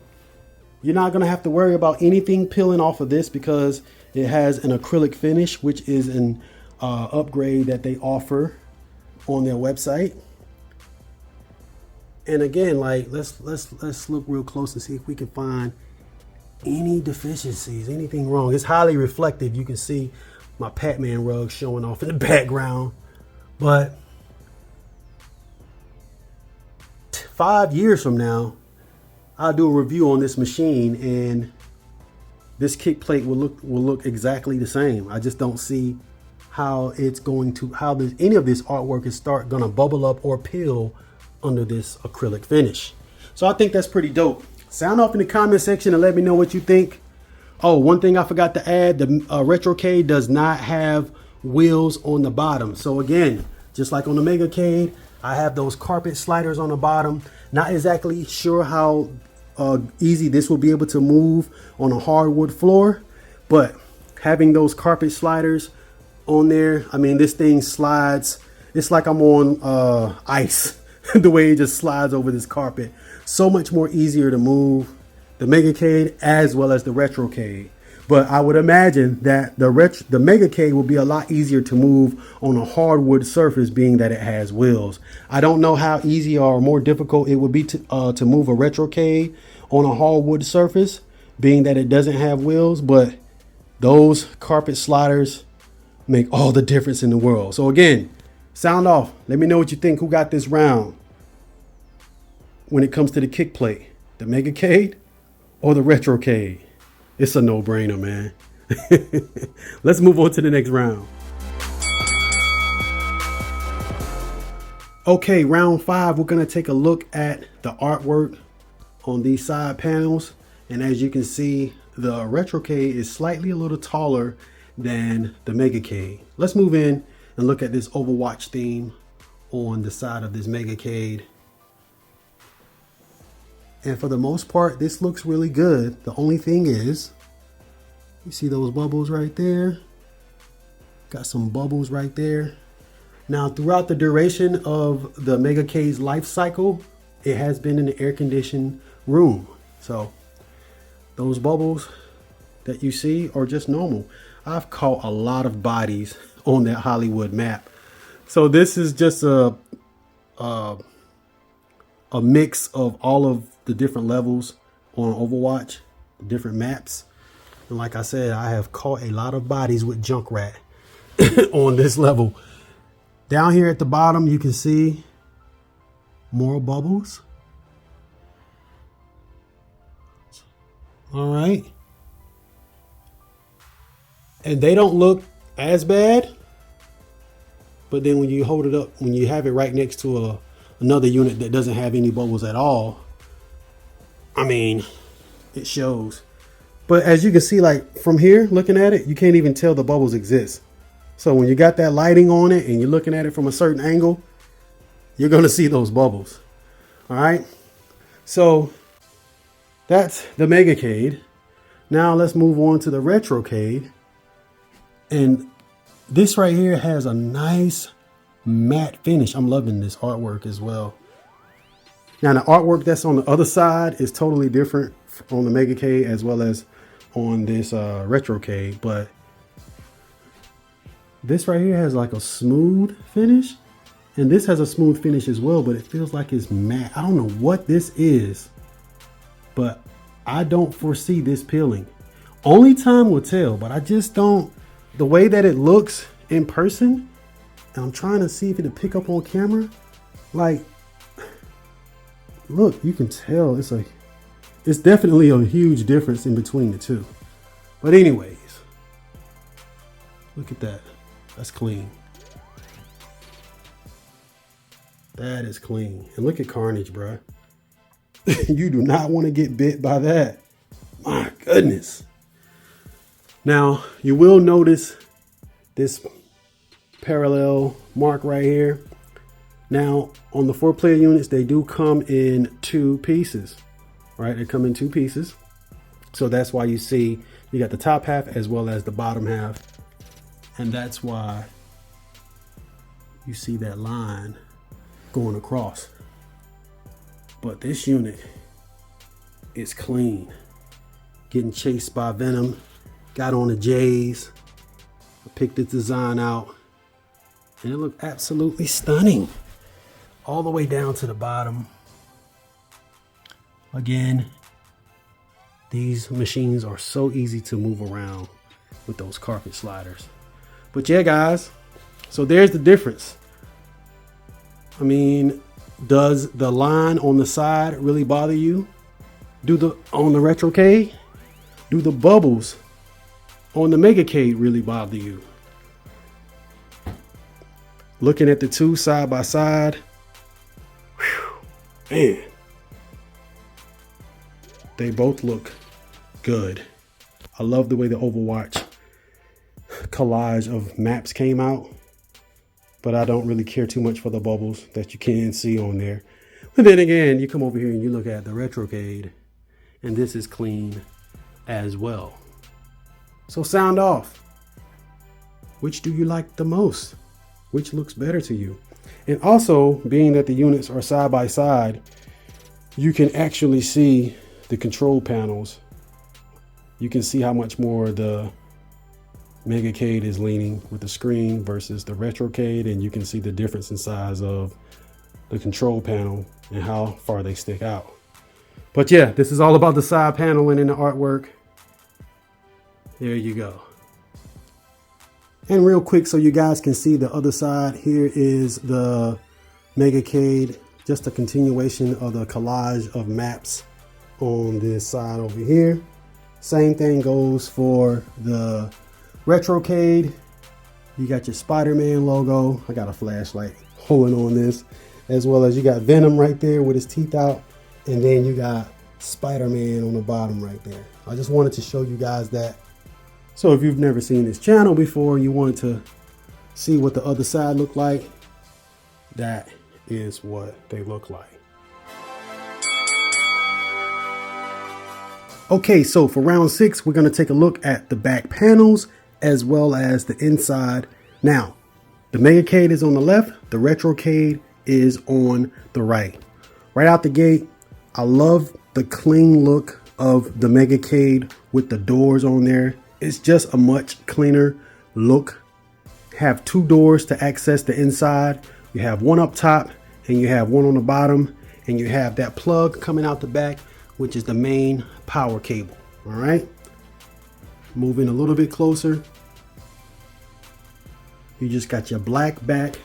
you're not going to have to worry about anything peeling off of this because it has an acrylic finish, which is an upgrade that they offer on their website. And again, like let's look real close and see if we can find any deficiencies, anything wrong. It's highly reflective. You can see my Pac-Man rug showing off in the background. But 5 years from now, I'll do a review on this machine and this kick plate will look exactly the same. I just don't see how it's going to, any of this artwork is gonna bubble up or peel under this acrylic finish. So I think that's pretty dope. Sound off in the comment section and let me know what you think. Oh, one thing I forgot to add, the retrocade does not have wheels on the bottom. So again, just like on the Megacade, I have those carpet sliders on the bottom. Not exactly sure how easy this will be able to move on a hardwood floor, but having those carpet sliders on there, I mean, this thing slides. It's like I'm on ice. The way it just slides over this carpet. So much more easier to move the Megacade as well as the retrocade. But I would imagine that the Megacade will be a lot easier to move on a hardwood surface, being that it has wheels. I don't know how easy or more difficult it would be to move a retrocade on a hardwood surface, being that it doesn't have wheels, but those carpet sliders make all the difference in the world. So again, sound off. Let me know what you think. Who got this round when it comes to the kick plate? The Megacade or the retrocade? It's a no-brainer, man. Let's move on to the next round. Okay, round 5, we're going to take a look at the artwork on these side panels. And as you can see, the retrocade is slightly a little taller than the Megacade. Let's move in and look at this Overwatch theme on the side of this Megacade. And for the most part, this looks really good. The only thing is, you see those bubbles right there? Got some bubbles right there. Now, throughout the duration of the Megacade's life cycle, it has been in an air-conditioned room. So those bubbles that you see are just normal. I've caught a lot of bodies on that Hollywood map. So this is just a mix of all of the different levels on Overwatch, different maps. And like I said, I have caught a lot of bodies with Junkrat on this level. Down here at the bottom, you can see more bubbles. All right. And they don't look as bad. But then when you hold it up, when you have it right next to another unit that doesn't have any bubbles at all, I mean, it shows. But as you can see, like from here, looking at it, you can't even tell the bubbles exist. So when you got that lighting on it and you're looking at it from a certain angle, you're going to see those bubbles. All right. So that's the Megacade. Now let's move on to the retrocade. And this right here has a nice matte finish. I'm loving this artwork as well. Now the artwork that's on the other side is totally different on the Megacade as well as on this retrocade, but this right here has like a smooth finish, and this has a smooth finish as well, but it feels like it's matte. I don't know what this is, but I don't foresee this peeling. Only time will tell, but I just don't, the way that it looks in person, and I'm trying to see if it'll pick up on camera, like, look, you can tell it's definitely a huge difference in between the two. But anyways, look at that. That's clean. That is clean. And look at Carnage, bruh. You do not want to get bit by that. My goodness. Now, you will notice this parallel mark right here. Now, on the 4-player units, they do come in 2 pieces, right? They come in 2 pieces. So that's why you see you got the top half as well as the bottom half. And that's why you see that line going across. But this unit is clean. Getting chased by Venom. Got on the J's. I picked this design out. And it looked absolutely stunning. All the way down to the bottom. Again, These machines are so easy to move around with those carpet sliders. But yeah, guys, so there's the difference. I mean, does the line on the side really bother you? On the Retro-Cade? Do the bubbles on the Megacade really bother you? Looking at the two side by side, man, they both look good. I love the way the Overwatch collage of maps came out, but I don't really care too much for the bubbles that you can see on there. But then again, you come over here and you look at the Retro-Cade, and this is clean as well. So sound off. Which do you like the most? Which looks better to you? And also, being that the units are side by side, you can actually see the control panels. You can see how much more the Megacade is leaning with the screen versus the Retro-Cade, and you can see the difference in size of the control panel and how far they stick out. But yeah, this is all about the side paneling and the artwork. There you go. And real quick, so you guys can see the other side, here is the Megacade, just a continuation of the collage of maps on this side over here. Same thing goes for the Retro-Cade. You got your Spider-Man logo. I got a flashlight holding on this, as well as you got Venom right there with his teeth out. And then you got Spider-Man on the bottom right there. I just wanted to show you guys that. So if you've never seen this channel before, you wanted to see what the other side looked like, that is what they look like. Okay, so for round 6, we're going to take a look at the back panels as well as the inside. Now, the Megacade is on the left, the Retro-Cade is on the right. Right out the gate, I love the clean look of the Megacade with the doors on there. It's just a much cleaner look. Have 2 doors to access the inside. You have one up top and you have one on the bottom, and you have that plug coming out the back, which is the main power cable. All right, moving a little bit closer, you just got your black back.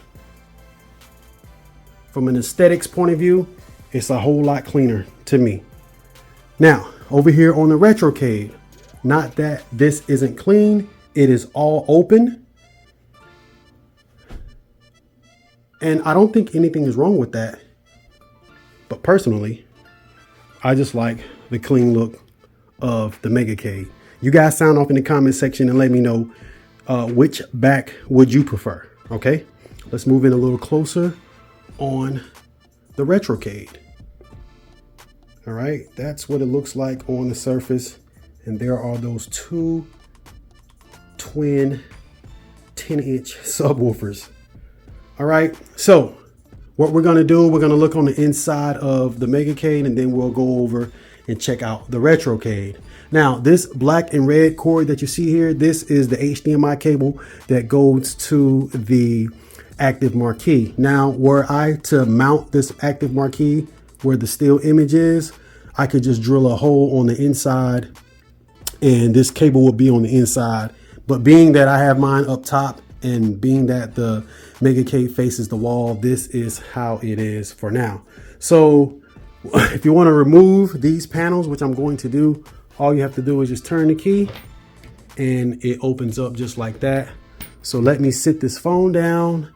From an aesthetics point of view, it's a whole lot cleaner to me. Now, over here on the Retro-Cade, not that this isn't clean, it is all open. And I don't think anything is wrong with that. But personally, I just like the clean look of the Megacade. You guys sound off in the comment section and let me know which back would you prefer. Okay, let's move in a little closer on the Retro-Cade. All right, that's what it looks like on the surface. And there are those 2 twin 10-inch subwoofers. All right, so what we're gonna do, we're gonna look on the inside of the Megacade, and then we'll go over and check out the Retro-Cade. Now, this black and red cord that you see here, this is the HDMI cable that goes to the active marquee. Now, were I to mount this active marquee where the still image is, I could just drill a hole on the inside and this cable would be on the inside. But being that I have mine up top and being that the Megacade faces the wall, this is how it is for now. So if you want to remove these panels, which I'm going to do, all you have to do is just turn the key and it opens up just like that. So let me sit this phone down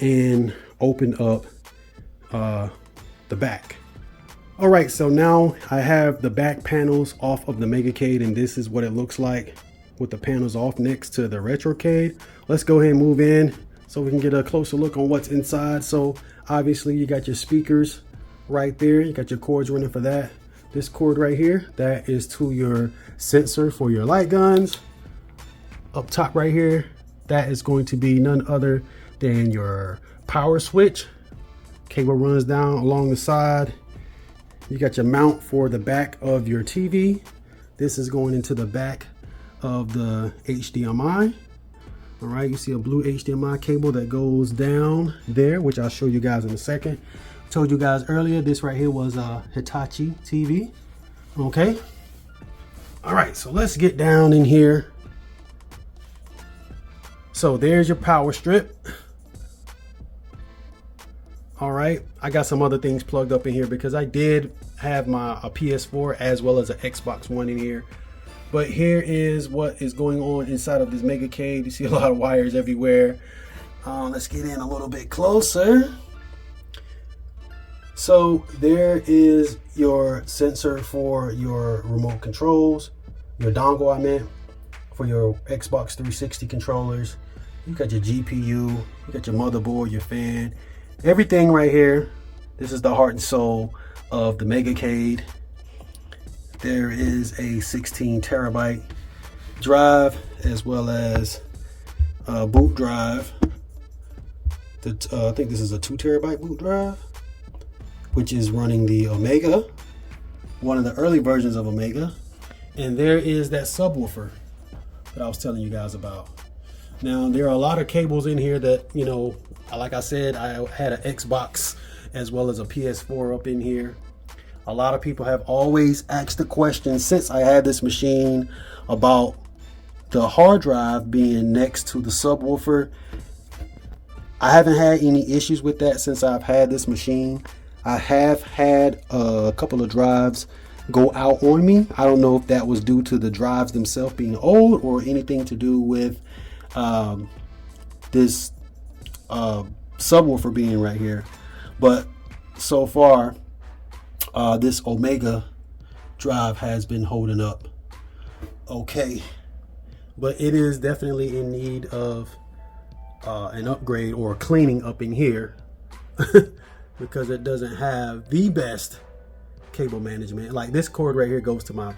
and open up the back. All right, so now I have the back panels off of the Megacade, and this is what it looks like with the panels off next to the Retro-Cade. Let's go ahead and move in so we can get a closer look on what's inside. So obviously you got your speakers right there. You got your cords running for that. This cord right here, that is to your sensor for your light guns. Up top right here, that is going to be none other than your power switch. Cable runs down along the side. You got your mount for the back of your TV. This is going into the back of the HDMI. All right, you see a blue HDMI cable that goes down there, which I'll show you guys in a second. I told you guys earlier, this right here was a Hitachi TV. Okay. All right, so let's get down in here. So there's your power strip. All right, I got some other things plugged up in here because I did have a PS4 as well as an Xbox One in here. But here is what is going on inside of this Megacade. You see a lot of wires everywhere. Let's get in a little bit closer. So there is your sensor for your remote controls, your dongle I meant, for your Xbox 360 controllers. You got your GPU, you got your motherboard, your fan, everything right here. This is the heart and soul of the Megacade. There is a 16 terabyte drive as well as a boot drive. I think this is a 2 terabyte boot drive, which is running the Omega, one of the early versions of Omega. And there is that subwoofer that I was telling you guys about. Now, there are a lot of cables in here that, you know, like I said, I had an Xbox as well as a PS4 up in here. A lot of people have always asked the question since I had this machine about the hard drive being next to the subwoofer. I haven't had any issues with that since I've had this machine. I have had a couple of drives go out on me. I don't know if that was due to the drives themselves being old or anything to do with this subwoofer being right here. But so far, this Omega drive has been holding up okay. But it is definitely in need of an upgrade or a cleaning up in here because it doesn't have the best cable management. Like this cord right here goes to my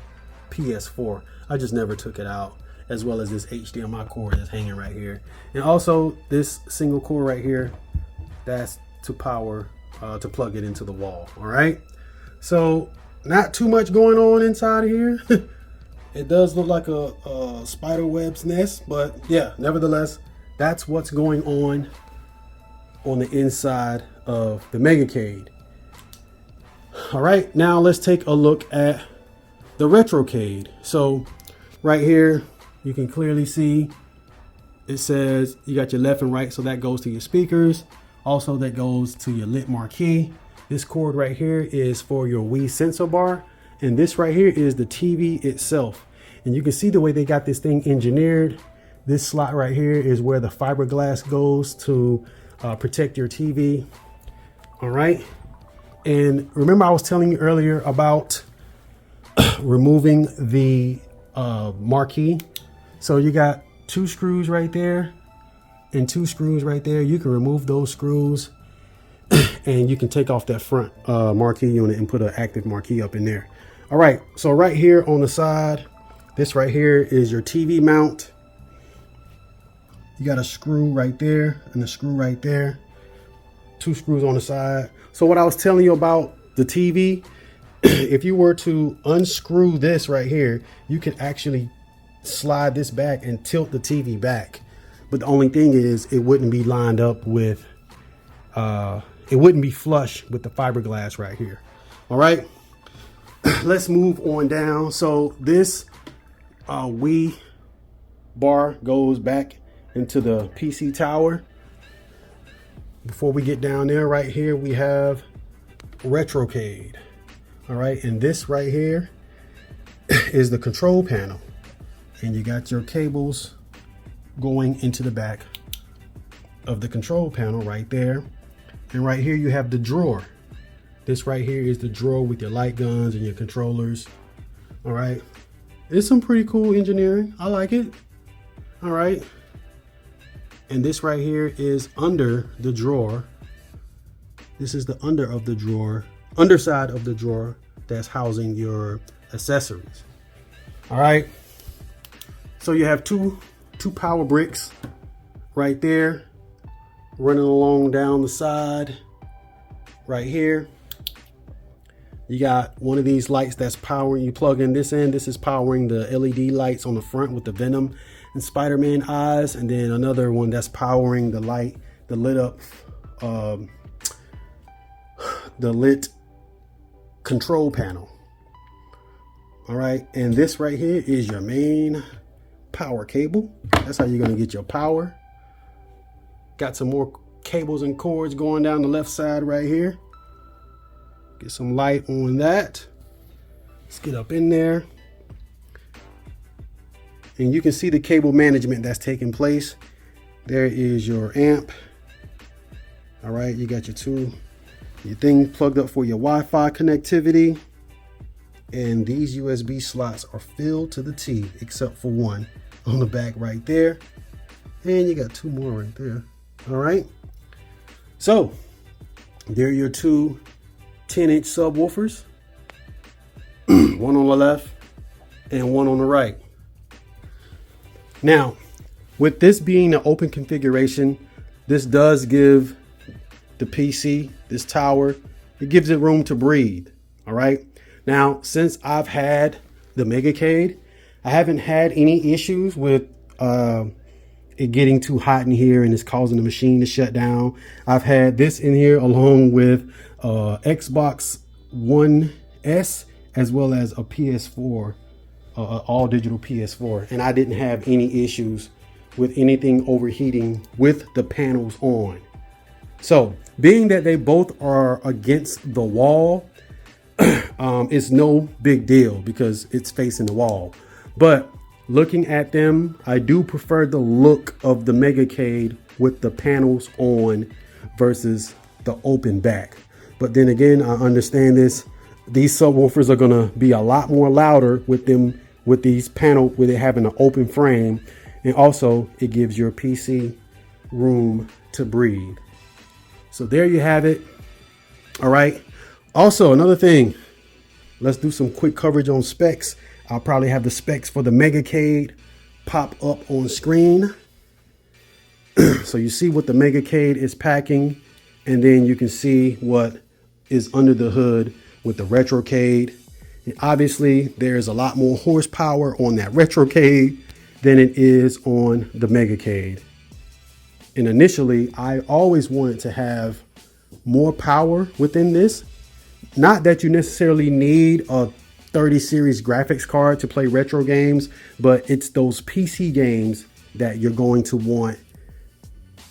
PS4. I just never took it out, as well as this HDMI cord that's hanging right here. And also this single cord right here, that's to power, to plug it into the wall. All right. So not too much going on inside of here. It does look like a spider web's nest, but yeah, nevertheless, that's what's going on the inside of the Megacade. All right, now let's take a look at the retrocade. So right here, you can clearly see it says you got your left and right, so that goes to your speakers. Also, that goes to your lit marquee. This cord right here is for your Wii sensor bar, and this right here is the TV itself. And you can see the way they got this thing engineered. This slot right here is where the fiberglass goes to protect your TV. All right. And remember I was telling you earlier about removing the marquee. So you got 2 screws right there and 2 screws right there. You can remove those screws and you can take off that front marquee unit and put an active marquee up in there. All right. So right here on the side, this right here is your TV mount. You got a screw right there and a screw right there. 2 screws on the side. So what I was telling you about the TV, if you were to unscrew this right here, you can actually slide this back and tilt the TV back. But the only thing is it wouldn't be lined up with, it wouldn't be flush with the fiberglass right here. All right, let's move on down. So this Wii bar goes back into the PC tower. Before we get down there, right here we have retrocade. All right, and this right here is the control panel, and you got your cables going into the back of the control panel right there. And right here you have the drawer. This right here is the drawer with your light guns and your controllers. All right, it's some pretty cool engineering. I like it. All right. And this right here is under the drawer. This is the underside of the drawer that's housing your accessories. All right. So you have two power bricks right there running along down the side right here. You got one of these lights that's powering, you plug in this end. This is powering the LED lights on the front with the Venom and Spider-Man eyes. And then another one that's powering the light, the lit control panel. All right, and this right here is your main power cable. That's how you're gonna get your power. Got some more cables and cords going down the left side right here. Get some light on that. Let's get up in there. And you can see the cable management that's taking place. There is your amp. All right, you got your thing plugged up for your Wi-Fi connectivity. And these USB slots are filled to the T, except for one on the back right there. And you got two more right there. All right. So there are your two 10-inch subwoofers. One on the left and one on the right. Now, with this being an open configuration, this does give the PC, this tower, it gives it room to breathe. All right. Now, since I've had the Megacade, I haven't had any issues with it getting too hot in here and it's causing the machine to shut down. I've had this in here along with Xbox One S as well as a PS4, all digital PS4, and I didn't have any issues with anything overheating with the panels on. So being that they both are against the wall, it's no big deal because it's facing the wall. But looking at them, I do prefer the look of the Megacade with the panels on versus the open back. But then again, I understand this. These subwoofers are gonna be a lot more louder with them, with these panel, with it having an open frame. And also it gives your PC room to breathe. So there you have it. All right. Also, another thing, let's do some quick coverage on specs. I'll probably have the specs for the Megacade pop up on screen. So you see what the Megacade is packing, and then you can see what is under the hood with the retrocade. And obviously there's a lot more horsepower on that retrocade than it is on the Megacade. And initially I always wanted to have more power within this. Not that you necessarily need a 30 series graphics card to play retro games, but it's those PC games that you're going to want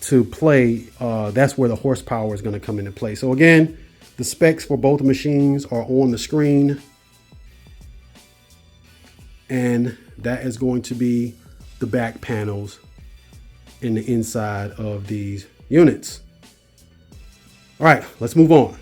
to play. That's where the horsepower is going to come into play. So again, the specs for both machines are on the screen, and that is going to be the back panels in the inside of these units. All right, let's move on.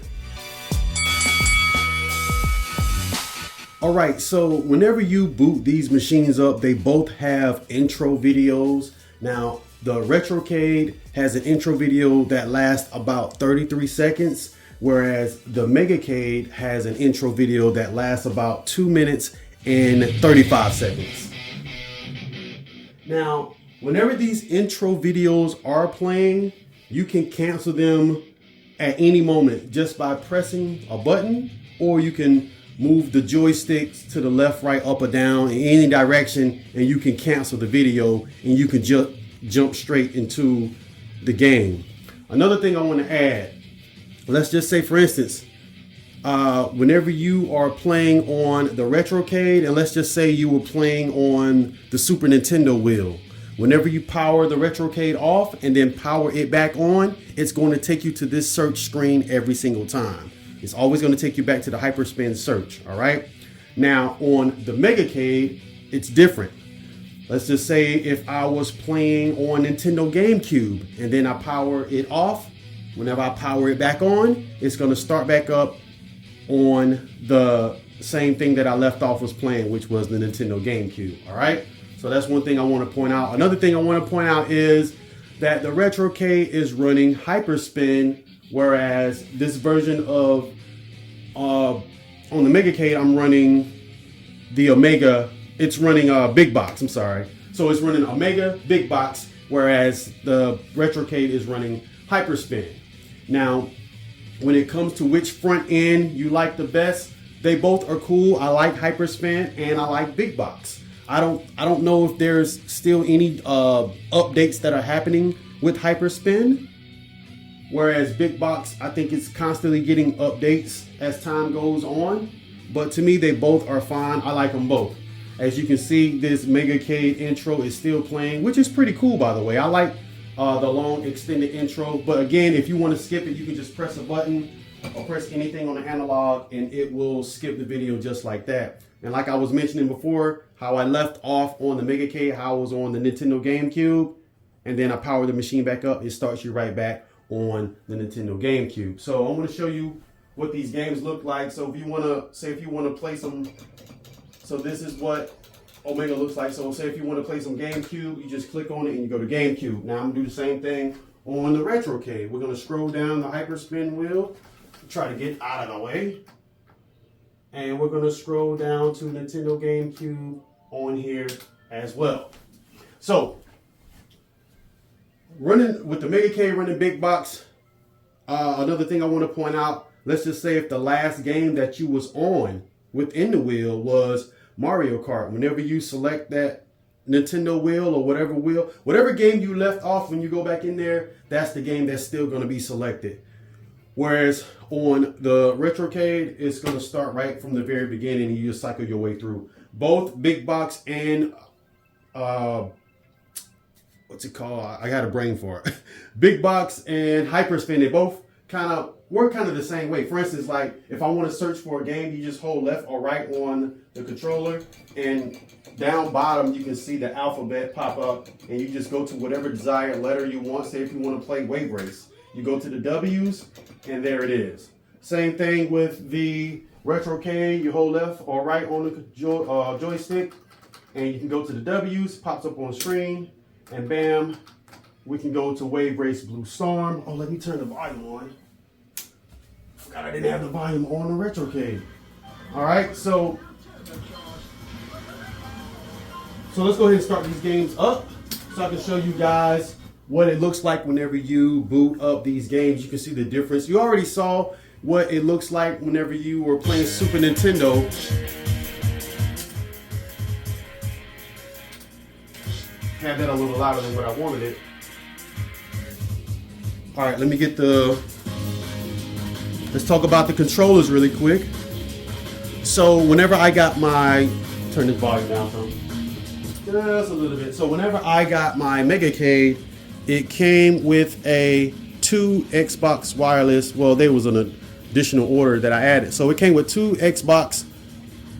All right, so whenever you boot these machines up, they both have intro videos. Now, the retrocade has an intro video that lasts about 33 seconds, whereas the Megacade has an intro video that lasts about 2 minutes and 35 seconds. Now, whenever these intro videos are playing, you can cancel them at any moment just by pressing a button, or you can move the joysticks to the left, right, up or down in any direction, and you can cancel the video and you can jump straight into the game. Another thing I want to add, let's just say for instance, whenever you are playing on the retrocade, and let's just say you were playing on the Super Nintendo wheel, whenever you power the retrocade off and then power it back on, it's going to take you to this search screen every single time. It's always going to take you back to the hyperspin search. All right. Now on the Megacade, it's different. Let's just say if I was playing on Nintendo GameCube and then I power it off, whenever I power it back on, it's going to start back up on the same thing that I left off was playing, which was the Nintendo GameCube. All right. So that's one thing I want to point out. Another thing I want to point out is that the retrocade is running hyperspin, whereas this version of on the Megacade, I'm running the Omega. It's running a big box. I'm sorry. So it's running Omega big box, whereas the retrocade is running hyperspin. Now, when it comes to which front end you like the best, they both are cool. I like hyperspin and I like big box. I don't know if there's still any updates that are happening with hyperspin. Whereas Big Box, I think it's constantly getting updates as time goes on. but to me, they both are fine. I like them both. As you can see, this Megacade intro is still playing, which is pretty cool, by the way. I like the long extended intro, but again, if you want to skip it, you can just press a button or press anything on the analog and it will skip the video just like that. And like I was mentioning before, how I left off on the Megacade, how I was on the Nintendo GameCube, and then I power the machine back up, it starts you right back on the Nintendo GameCube. So I'm going to show you what these games look like. So if you want to, say if you want to play some, so this is what Omega looks like. So say if you want to play some GameCube, you just click on it and you go to GameCube. Now I'm going to do the same thing on the Retrocade. We're going to scroll down the hyperspin wheel, try to get out of the way. And we're going to scroll down to Nintendo GameCube on here as well. So running with the Megacade running big box, another thing I want to point out, let's just say if the last game that you was on within the wheel was Mario Kart, whenever you select that Nintendo wheel or whatever game you left off, when you go back in there, that's the game that's still going to be selected. Whereas on the Retrocade, it's going to start right from the very beginning and you just cycle your way through. Both big box and what's it called? I got a brain for it. Big box and hyperspin, they both work kind of the same way. For instance, like if I want to search for a game, you just hold left or right on the controller, and down bottom you can see the alphabet pop up, and you just go to whatever desired letter you want. Say if you want to play Wave Race, you go to the W's, and there it is. Same thing with the Retrocade. You hold left or right on the joystick, and you can go to the W's, pops up on the screen, and bam, we can go to Wave Race Blue Storm. Oh, let me turn the volume on. Forgot I didn't have the volume on the Retrocade. All right, so let's go ahead and start these games up so I can show you guys what it looks like whenever you boot up these games. You can see the difference. You already saw what it looks like whenever you were playing Super Nintendo. Have that a little louder than what I wanted it. All right, let me get let's talk about the controllers really quick. So whenever I got turn this volume down some, just a little bit. So whenever I got my Megacade, it came with a 2 Xbox wireless. Well, there was an additional order that I added. So it came with 2 Xbox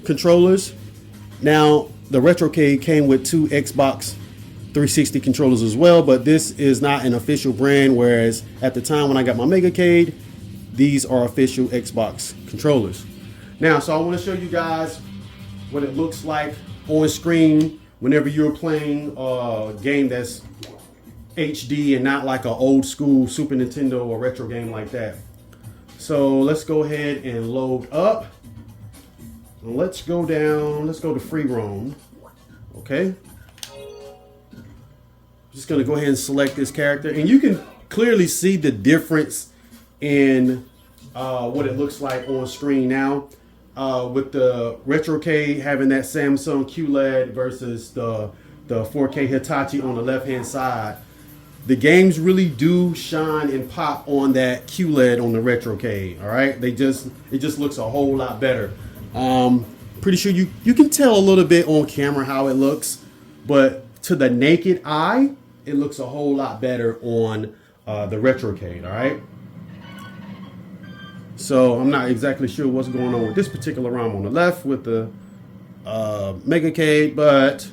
controllers. Now the Retrocade came with 2 Xbox 360 controllers as well, but this is not an official brand, whereas at the time when I got my Megacade, these are official Xbox controllers. Now, so I want to show you guys what it looks like on screen whenever you're playing a game that's HD and not like an old school Super Nintendo or retro game like that. So let's go ahead and load up. Let's go down, let's go to free roam. Okay. Just gonna go ahead and select this character, and you can clearly see the difference in what it looks like on screen now. With the Retrocade having that Samsung QLED versus the 4K Hitachi on the left hand side, the games really do shine and pop on that QLED on the Retrocade. All right, it just looks a whole lot better. Pretty sure you can tell a little bit on camera how it looks, but to the naked eye, it looks a whole lot better on the Retrocade. All right. So I'm not exactly sure what's going on with this particular ROM on the left with the Megacade, but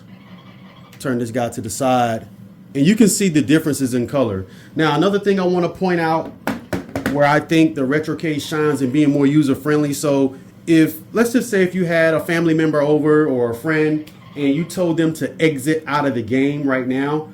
turn this guy to the side, and you can see the differences in color. Now, another thing I want to point out where I think the Retrocade shines in being more user-friendly. So let's just say if you had a family member over or a friend and you told them to exit out of the game right now.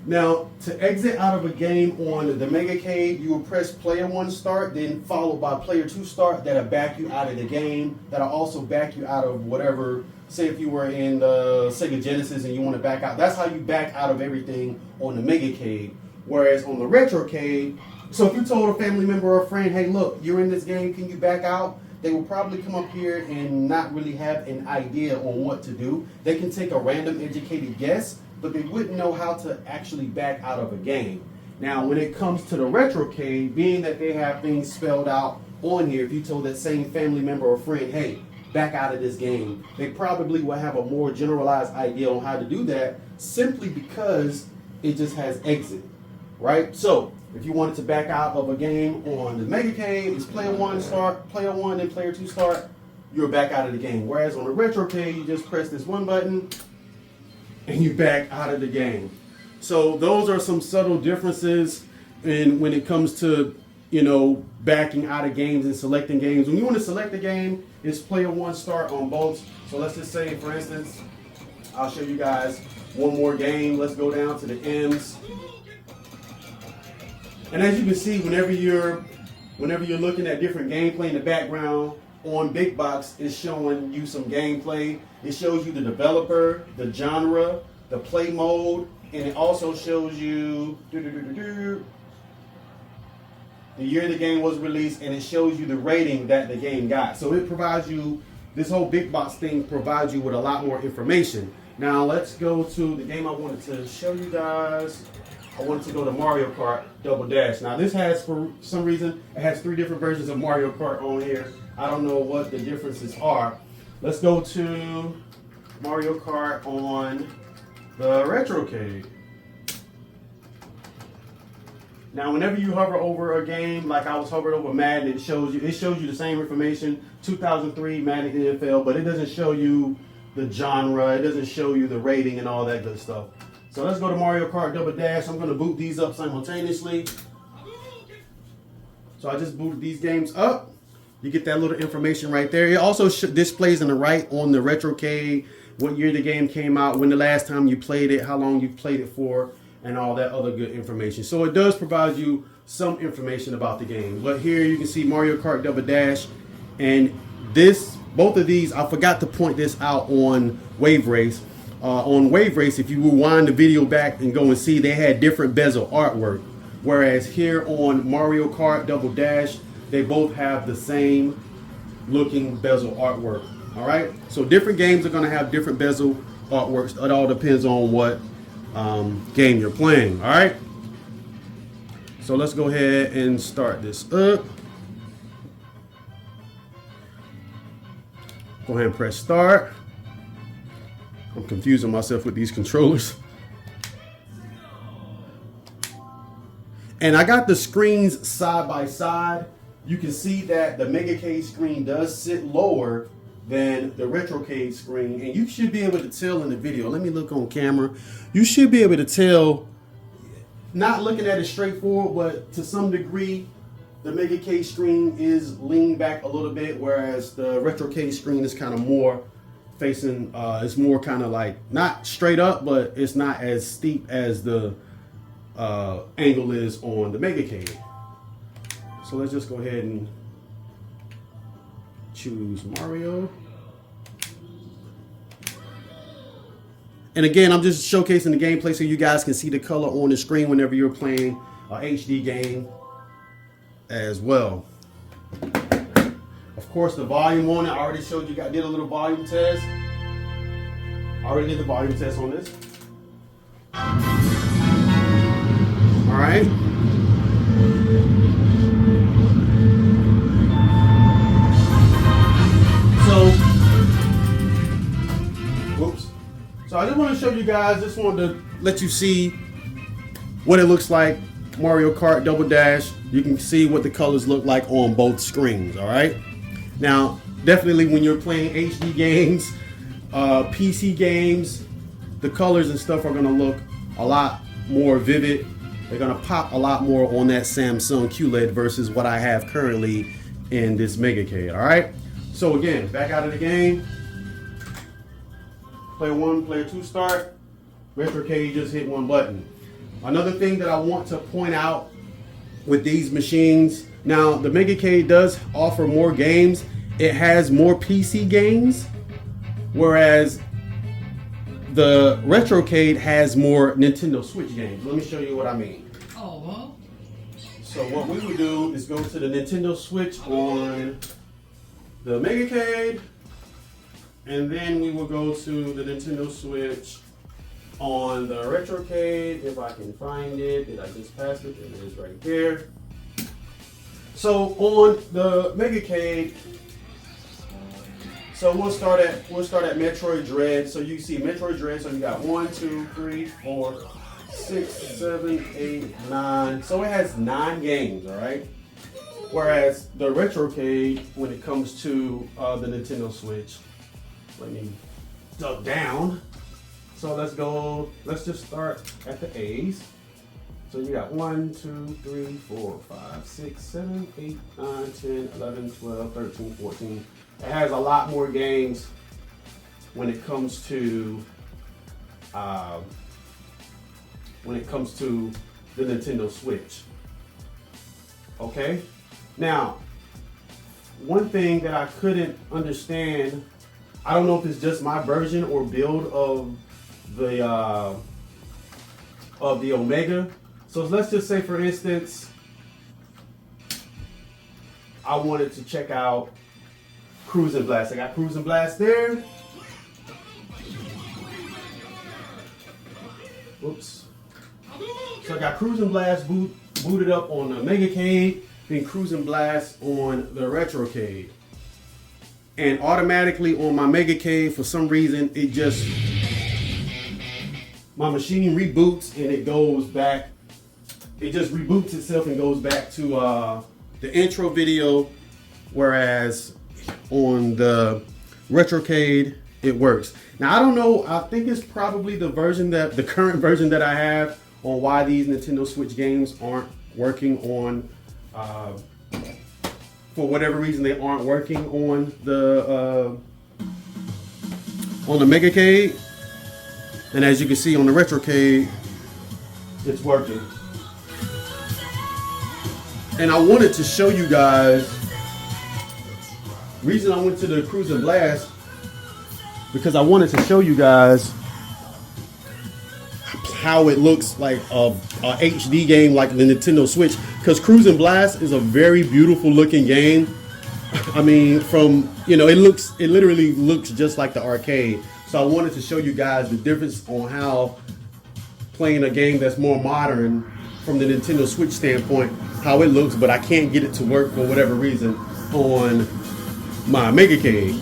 Now, to exit out of a game on the Megacade, you will press player 1 start, then followed by player 2 start. That'll back you out of the game. That'll also back you out of whatever, say if you were in the Sega Genesis and you want to back out. That's how you back out of everything on the Megacade. Whereas on the Retrocade, so if you told a family member or a friend, hey, look, you're in this game, can you back out? They will probably come up here and not really have an idea on what to do. They can take a random educated guess, but they wouldn't know how to actually back out of a game. Now, when it comes to the Retrocade, being that they have things spelled out on here, if you told that same family member or friend, hey, back out of this game. They probably will have a more generalized idea on how to do that simply because it just has exit, right? So if you wanted to back out of a game on the Megacade, it's player 1 start, player 1, then player 2 start, you're back out of the game. Whereas on the retrocade, you just press this one button and you back out of the game. So those are some subtle differences when it comes to, backing out of games and selecting games. When you want to select a game, it's player 1 start on both. So let's just say, for instance, I'll show you guys one more game. Let's go down to the M's. And as you can see, whenever you're looking at different gameplay in the background, on Big Box, it's showing you some gameplay. It shows you the developer, the genre, the play mode, and it also shows you the year the game was released, and it shows you the rating that the game got. So it provides you, this whole Big Box thing provides you with a lot more information. Now let's go to the game I wanted to show you guys. I wanted to go to Mario Kart Double Dash. Now this has, for some reason, it has 3 different versions of Mario Kart on here. I don't know what the differences are. Let's go to Mario Kart on the Retrocade. Now, whenever you hover over a game, like I was hovering over Madden, it shows you the same information, 2003 Madden NFL, but it doesn't show you the genre, it doesn't show you the rating and all that good stuff. So let's go to Mario Kart Double Dash. I'm going to boot these up simultaneously. So I just booted these games up. You get that little information right there. It also displays on the right on the Retrocade what year the game came out, when the last time you played it, how long you played it for, and all that other good information. So it does provide you some information about the game. But here you can see Mario Kart Double Dash, and both of these, I forgot to point this out on Wave Race. On Wave Race, if you rewind the video back and go and see, they had different bezel artwork. Whereas here on Mario Kart Double Dash, they both have the same looking bezel artwork. All right, so different games are going to have different bezel artworks. It all depends on what game you're playing. All right, so let's go ahead and start this up. Go ahead and press start. I'm confusing myself with these controllers. And I got the screens side by side. You can see that the Megacade screen does sit lower than the Retrocade screen, and you should be able to tell in the video. Let me look on camera. You should be able to tell, not looking at it straightforward, but to some degree, the Megacade screen is leaned back a little bit, whereas the Retrocade screen is kind of more facing, it's more kind of like, not straight up, but it's not as steep as the angle is on the Megacade. So let's just go ahead and choose Mario. And again, I'm just showcasing the gameplay so you guys can see the color on the screen whenever you're playing a HD game as well. Of course, the volume on it, I already showed you, did a little volume test. I already did the volume test on this. All right. So I just want to show you guys, just wanted to let you see what it looks like, Mario Kart Double Dash. You can see what the colors look like on both screens, all right? Now, definitely when you're playing HD games, PC games, the colors and stuff are going to look a lot more vivid. They're going to pop a lot more on that Samsung QLED versus what I have currently in this Megacade, all right? So again, back out of the game. Player 1, player 2 start. Retrocade, just hit one button. Another thing that I want to point out with these machines, now the Megacade does offer more games. It has more PC games, whereas the Retrocade has more Nintendo Switch games. Let me show you what I mean. Oh, well. So what we would do is go to the Nintendo Switch on the Megacade, and then we will go to the Nintendo Switch on the Retrocade, if I can find it. Did I just pass it? It is right there. So on the Megacade, So we'll start at Metroid Dread. So you see Metroid Dread. So you got 1, 2, 3, 4, 6, 7, 8, 9. So it has 9 games, all right? Whereas the retrocade, when it comes to the Nintendo Switch, let me duck down. So let's just start at the A's. So you got 1, 2, 3, 4, 5, 6, 7, 8, 9, 10, 11, 12, 13, 14. It has a lot more games when it comes to the Nintendo Switch. Okay? Now, one thing that I couldn't understand, I don't know if it's just my version or build of the Omega. So let's just say, for instance, I wanted to check out Cruising Blast. I got Cruising Blast there. Oops. So I got Cruising Blast booted up on the Megacade, then Cruising Blast on the retrocade. And automatically on my Megacade, for some reason, my machine reboots and it goes back. It just reboots itself and goes back to the intro video, whereas on the retrocade it works. Now I don't know. I think it's probably the current version that I have on why these Nintendo Switch games aren't working on. For whatever reason, they aren't working on the Megacade. And as you can see on the retrocade, it's working. And I wanted to show you guys, reason I went to the Cruising Blast, because I wanted to show you guys how it looks like a HD game like the Nintendo Switch, because Cruising Blast is a very beautiful looking game. I mean, it literally looks just like the arcade. So I wanted to show you guys the difference on how playing a game that's more modern from the Nintendo Switch standpoint, how it looks, but I can't get it to work for whatever reason on my Megacade.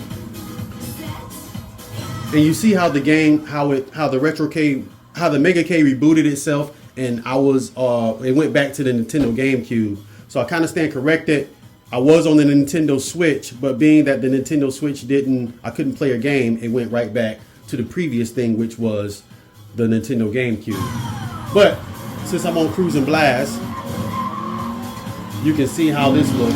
And you see how the Megacade rebooted itself, and it went back to the Nintendo GameCube. So I kind of stand corrected. I was on the Nintendo Switch, but being that the Nintendo Switch I couldn't play a game, it went right back to the previous thing, which was the Nintendo GameCube. But since I'm on Cruising Blast, you can see how this looks.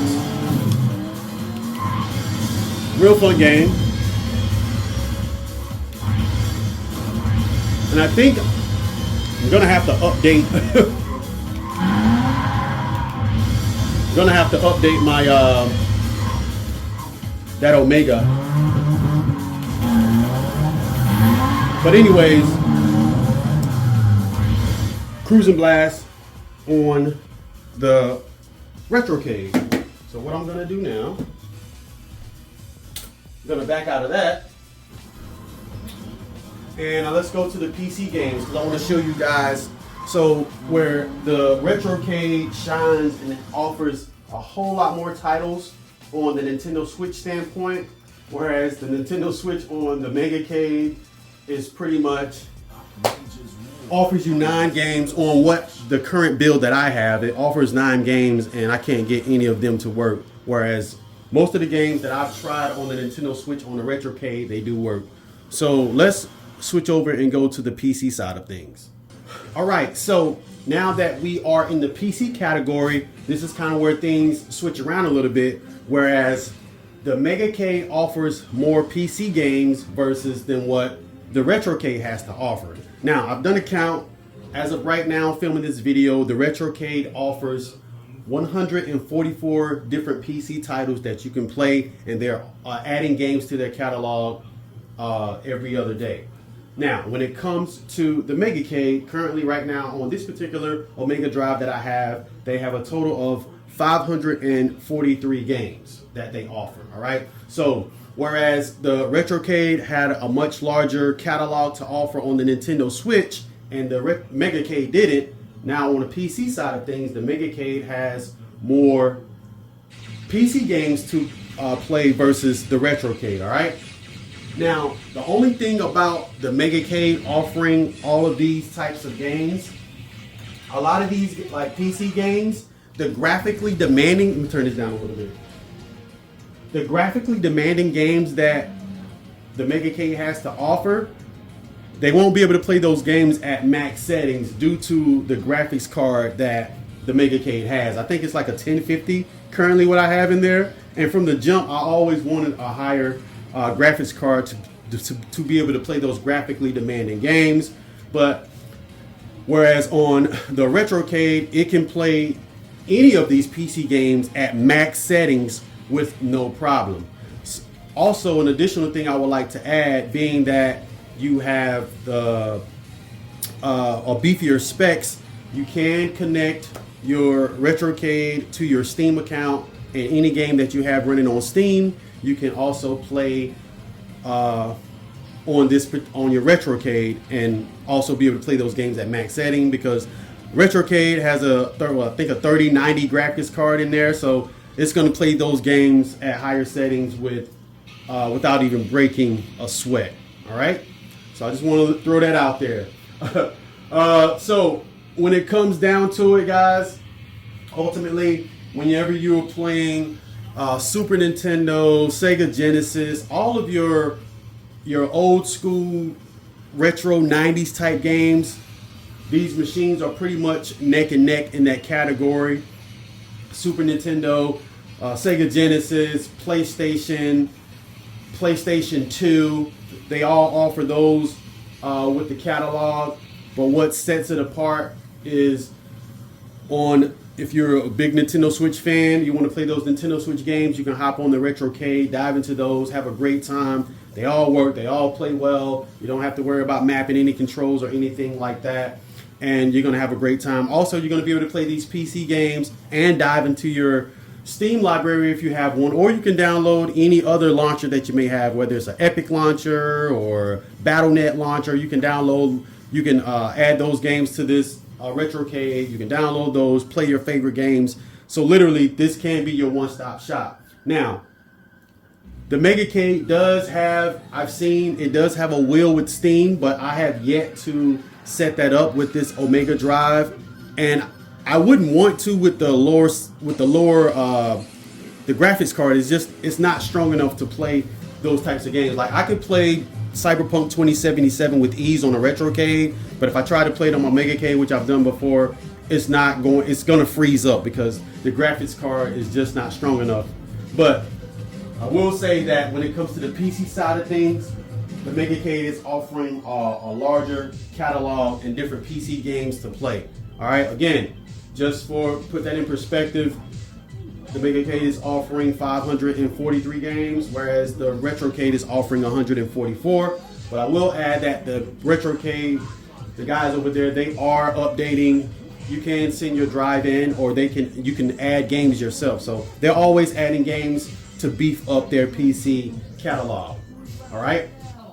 Real fun game. And I think I'm gonna have to update. My that Omega. But anyways, Cruising Blast on the retrocade. So what I'm gonna do now, I'm gonna back out of that. And let's go to the PC games, because I want to show you guys where the retrocade shines and it offers a whole lot more titles on the Nintendo Switch standpoint, whereas the Nintendo Switch on the Megacade is pretty much offers you 9 games on what the current build that I have. It offers 9 games and I can't get any of them to work, whereas most of the games that I've tried on the Nintendo Switch on the retrocade, they do work. So let's switch over and go to the PC side of things. All right, so now that we are in the PC category, this is kind of where things switch around a little bit, whereas the Megacade offers more PC games than what the retrocade has to offer. Now, I've done a count. As of right now, filming this video, the retrocade offers 144 different PC titles that you can play, and they're adding games to their catalog every other day. Now, when it comes to the Megacade, currently right now on this particular Omega drive that I have, they have a total of 543 games that they offer, all right? So, whereas the retrocade had a much larger catalog to offer on the Nintendo Switch, and the Megacade didn't, now on the PC side of things, the Megacade has more PC games to play versus the retrocade, all right? Now, the only thing about the Megacade offering all of these types of games, a lot of these like PC games, the graphically demanding, let me turn this down a little bit. The graphically demanding games that the Megacade has to offer, they won't be able to play those games at max settings due to the graphics card that the Megacade has. I think it's like a 1050 currently what I have in there. And from the jump, I always wanted a higher graphics card to be able to play those graphically demanding games. But whereas on the retrocade, it can play any of these PC games at max settings with no problem. Also, an additional thing I would like to add, being that you have the beefier specs, you can connect your retrocade to your Steam account, and any game that you have running on Steam, you can also play on your retrocade and also be able to play those games at max setting, because retrocade has I think a 3090 graphics card in there, so it's going to play those games at higher settings without even breaking a sweat. All right, so I just want to throw that out there. So when it comes down to it, guys, ultimately, whenever you're playing Super Nintendo, Sega Genesis, all of your old school retro 90s type games, these machines are pretty much neck and neck in that category. Super Nintendo, Sega Genesis, PlayStation 2, they all offer those with the catalog. But what sets it apart is if you're a big Nintendo Switch fan, you want to play those Nintendo Switch games, you can hop on the retrocade, dive into those, have a great time. They all work, they all play well. You don't have to worry about mapping any controls or anything like that. And you're going to have a great time. Also, you're going to be able to play these PC games and dive into your Steam library if you have one, or you can download any other launcher that you may have, whether it's an Epic launcher or Battle.net launcher. You can add those games to this retrocade. You can download those, play your favorite games. So literally, this can be your one-stop shop. Now, the Megacade does have a wheel with Steam, but I have yet to set that up with this Omega drive, and I wouldn't want to with the lower the graphics card it's not strong enough to play those types of games. Like, I could play Cyberpunk 2077 with ease on a retrocade, but if I try to play it on my Megacade, which I've done before, it's going to freeze up because the graphics card is just not strong enough. But I will say that when it comes to the PC side of things, the Megacade is offering a larger catalog and different PC games to play. All right, again, just for put that in perspective, the Megacade is offering 543 games, whereas the retrocade is offering 144. But I will add that the retrocade, the guys over there, they are updating. You can send your drive in, or you can add games yourself. So they're always adding games to beef up their PC catalog. All right.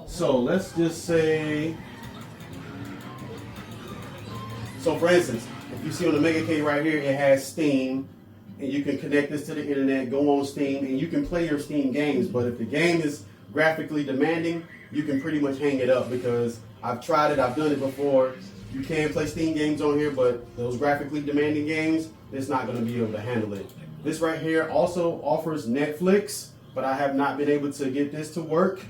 So let's just say, so for instance, if you see on the Megacade right here, it has Steam, and you can connect this to the internet, go on Steam, and you can play your Steam games. But if the game is graphically demanding, you can pretty much hang it up, because I've tried it, I've done it before. You can play Steam games on here, but those graphically demanding games, it's not going to be able to handle it. This right here also offers Netflix, but I have not been able to get this to work.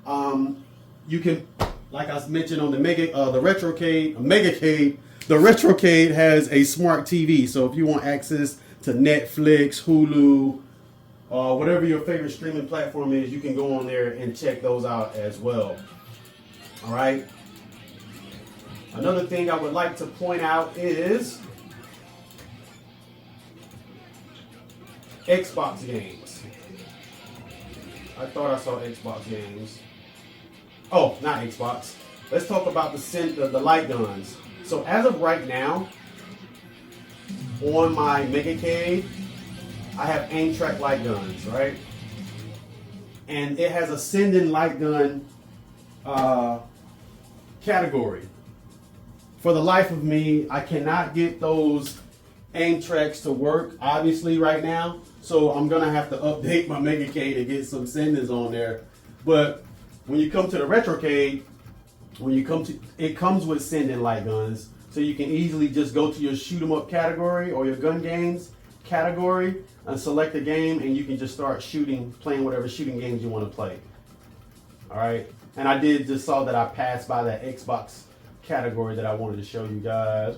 You can, like I mentioned on the Megacade, the retrocade has a smart TV. So if you want access to Netflix, Hulu, whatever your favorite streaming platform is, you can go on there and check those out as well. All right. Another thing I would like to point out is Xbox games. I thought I saw Xbox games. Oh, not Xbox. Let's talk about the light guns. So as of right now, on my Megacade, I have aim track light guns, right? And it has a sending light gun category. For the life of me, I cannot get those aim tracks to work, obviously, right now. So I'm gonna have to update my Megacade and get some sendings on there. But when you come to the retrocade, it comes with send and light guns, so you can easily just go to your shoot 'em up category or your gun games category and select a game, and you can just start playing whatever shooting games you want to play. All right, and I just saw that I passed by that Xbox category that I wanted to show you guys.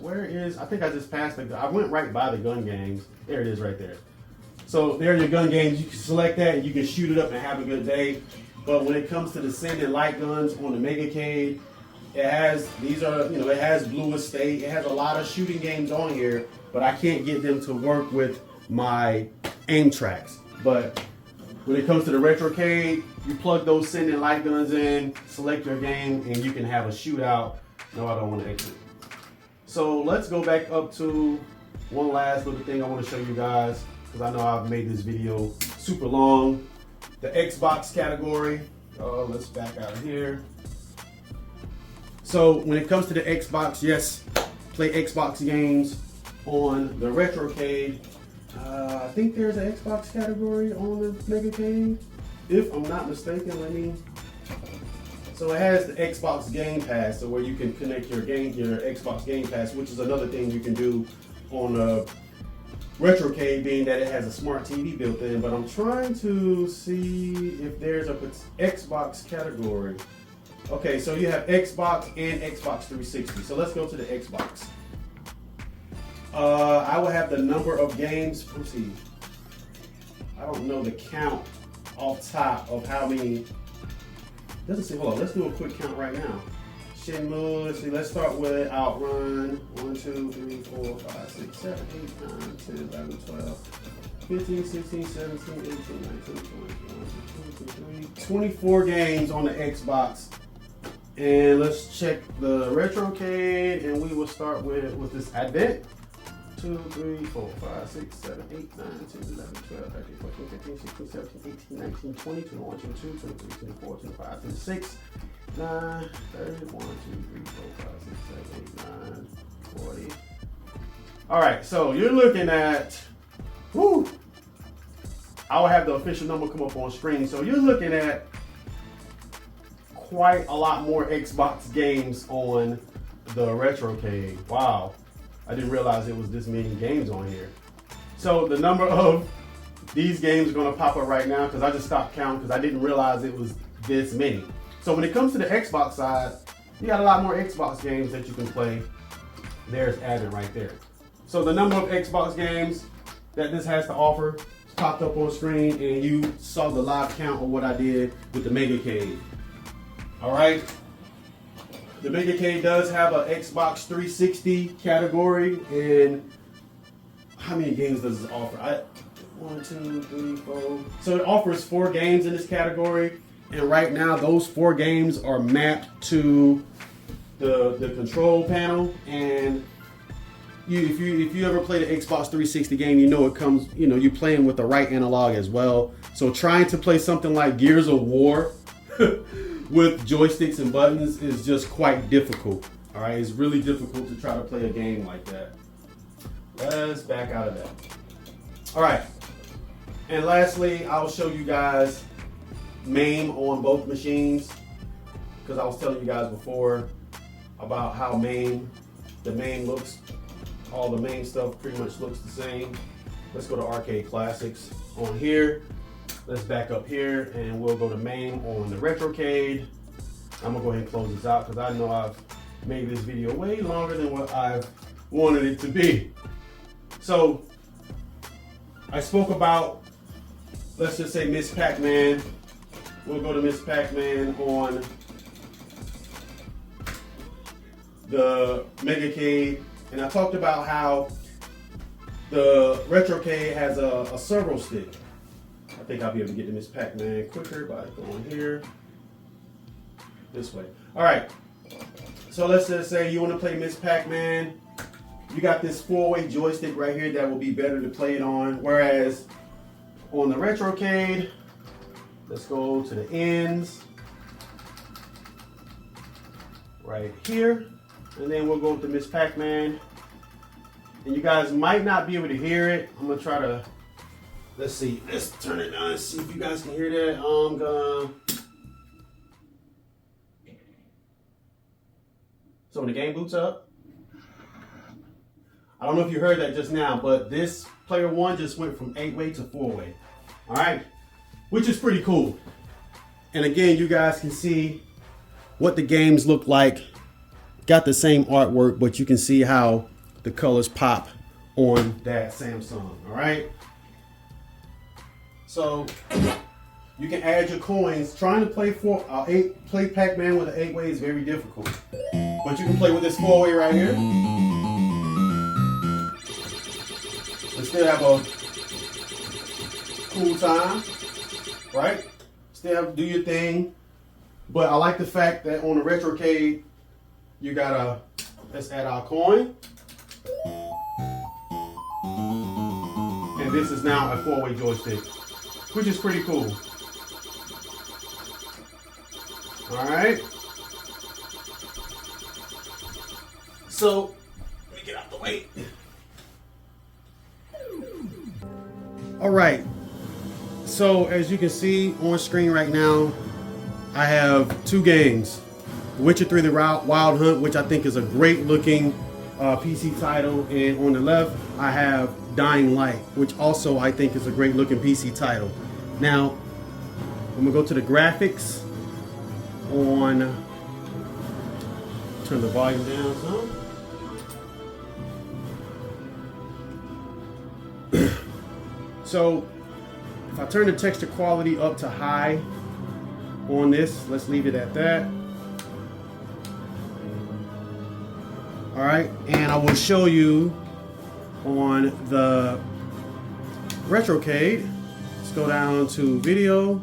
I think I just passed I went right by the gun games. There it is right there. So there are your gun games. You can select that and you can shoot it up and have a good day. But when it comes to the send and light guns on the Megacade, it has Blue Estate. It has a lot of shooting games on here, but I can't get them to work with my aim tracks. But when it comes to the retrocade, you plug those send and light guns in, select your game, and you can have a shootout. No, I don't want to exit. So let's go back up to one last little thing I want to show you guys, because I know I've made this video super long. The Xbox category. Let's back out of here. So when it comes to the Xbox, yes, play Xbox games on the retrocade. I think there's an Xbox category on the Megacade, if I'm not mistaken. So it has the Xbox Game Pass, so where you can connect your Xbox Game Pass, which is another thing you can do on the retrocade, being that it has a smart TV built in. But I'm trying to see if there's a Xbox category. Okay, so you have Xbox and Xbox 360. So let's go to the Xbox. I will have the number of games. Let's see. I don't know the count off top of how many. Doesn't say. Hold on. Let's do a quick count right now. Shenmue. Let's see. Let's start with Outrun. 1, 2, 3, 4, 5, 6, 7, 8, 9, 10, 11, 12, 15, 16, 17, 18, 19, 20, 24 games on the Xbox. And let's check the retrocade, and we will start with this Advent. 2, 3, 4, 5, 6, 7, 8, 9, 10, 11, 12, 13, 14, 15, 16, 17, 18, 19, 20, 21, 22, 23, 24, 25, 26, 9, 30, 1, 2, 3, 4, 5, 6, 7, 8, 9, 40. All right, so you're looking at, I'll have the official number come up on screen. So you're looking at quite a lot more Xbox games on the retrocade. Wow. I didn't realize it was this many games on here. So the number of these games are going to pop up right now, because I just stopped counting because I didn't realize it was this many. So when it comes to the Xbox side, you got a lot more Xbox games that you can play. There's Advent right there. So the number of Xbox games that this has to offer popped up on screen, and you saw the live count of what I did with the Megacade. All right. The Megacade does have an Xbox 360 category, and how many games does it offer? 1, 2, 3, 4. So it offers 4 games in this category, and right now those 4 games are mapped to the control panel. And if you ever played an Xbox 360 game, you know it comes, you're playing with the right analog as well. So trying to play something like Gears of War with joysticks and buttons is just quite difficult. All right, it's really difficult to try to play a game like that. Let's back out of that. All right, and lastly, I'll show you guys MAME on both machines, because I was telling you guys before about how the MAME looks. All the MAME stuff pretty much looks the same. Let's go to Arcade Classics on here. Let's back up here, and we'll go to MAME on the retrocade. I'm gonna go ahead and close this out, because I know I've made this video way longer than what I've wanted it to be. So I spoke about, let's just say, Miss Pac-Man. We'll go to Miss Pac-Man on the Megacade, and I talked about how the retrocade has a servo stick. I think I'll be able to get to Miss Pac-Man quicker by going here, this way. All right, so let's just say you want to play Miss Pac-Man. You got this 4-way joystick right here that will be better to play it on, whereas on the retrocade, let's go to the ends right here, and then we'll go to Miss Pac-Man. And you guys might not be able to hear it. I'm gonna try to, let's see, let's turn it on, see if you guys can hear that. I'm gonna So when the game boots up, I don't know if you heard that just now, but this player 1 just went from 8-way to 4-way. All right, which is pretty cool. And again, you guys can see what the games look like. Got the same artwork, but you can see how the colors pop on that Samsung. All right. So you can add your coins. Trying to play play Pac-Man with an 8-way is very difficult, but you can play with this 4-way right here. And still have a cool time, right? Still have to do your thing. But I like the fact that on the retrocade, you gotta, let's add our coin. And this is now a 4-way joystick, which is pretty cool. All right. So, let me get out the way. All right. So, as you can see on screen right now, I have 2 games. Witcher 3 The Wild Hunt, which I think is a great looking PC title. And on the left, I have Dying Light, which also I think is a great looking PC title. Now, I'm gonna go to the graphics on, turn the volume down some. So, if I turn the texture quality up to high on this, let's leave it at that. All right, and I will show you on the retrocade. Let's go down to video,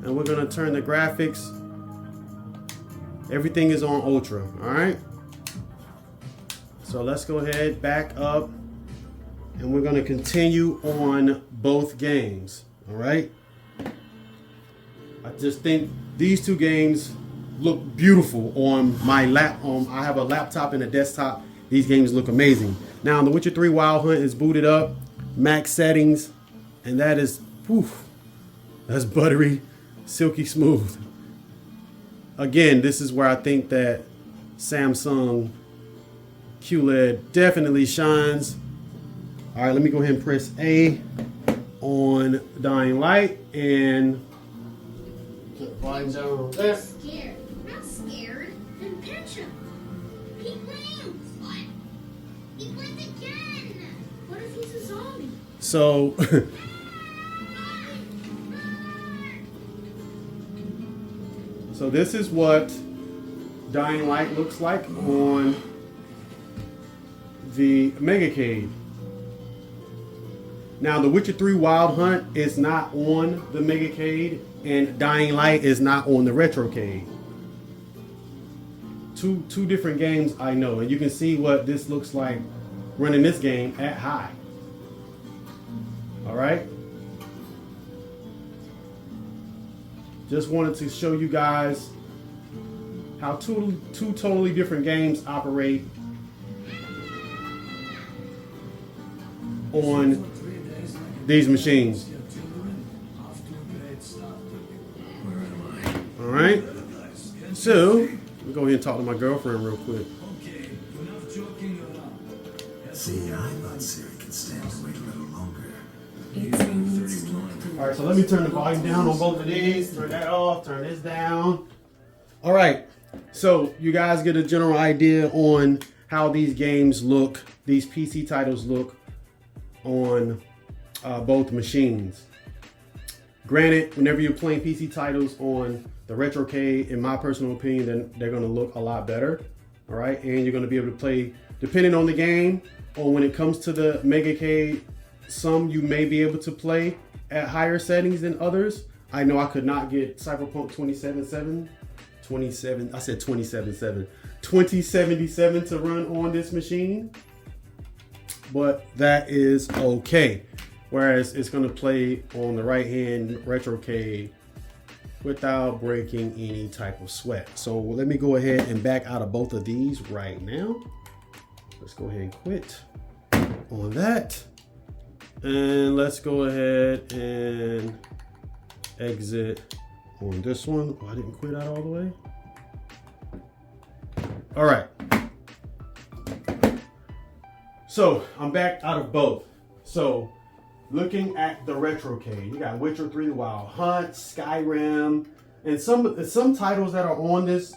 and we're gonna turn the graphics. Everything is on ultra, all right? So let's go ahead, back up, and we're gonna continue on both games, all right? I just think these 2 games look beautiful on my I have a laptop and a desktop. These games look amazing. Now, The Witcher 3 Wild Hunt is booted up, max settings, and that is, poof, that's buttery, silky smooth. Again, this is where I think that Samsung QLED definitely shines. All right, let me go ahead and press A on Dying Light and put the volume down there. Scared. Not scared. Then pinch him. He wins. What? He wins again. What if he's a zombie? So so this is what Dying Light looks like on the Megacade. Now, The Witcher 3 Wild Hunt is not on the Megacade, and Dying Light is not on the retrocade. Two different games, I know, and you can see what this looks like running this game at high. All right. Just wanted to show you guys how two totally different games operate on these machines. All right. So, let me go ahead and talk to my girlfriend real quick. See, I thought Siri could stand to wait a little longer. All right, so let me turn the volume down on both of these. Turn that off, turn this down. All right, so you guys get a general idea on how these games look, these PC titles look on both machines. Granted, whenever you're playing PC titles on the retrocade, in my personal opinion, then they're gonna look a lot better. All right, and you're gonna be able to play, depending on the game, or when it comes to the Megacade, some you may be able to play at higher settings than others. I know I could not get Cyberpunk 2077 to run on this machine, but that is okay. Whereas it's gonna play on the right hand retrocade without breaking any type of sweat. So let me go ahead and back out of both of these right now. Let's go ahead and quit on that. And let's go ahead and exit on this one. Oh, I didn't quit out all the way. All right. So I'm back out of both. So looking at the retrocade, you got Witcher 3: The Wild Hunt, Skyrim, and some titles that are on this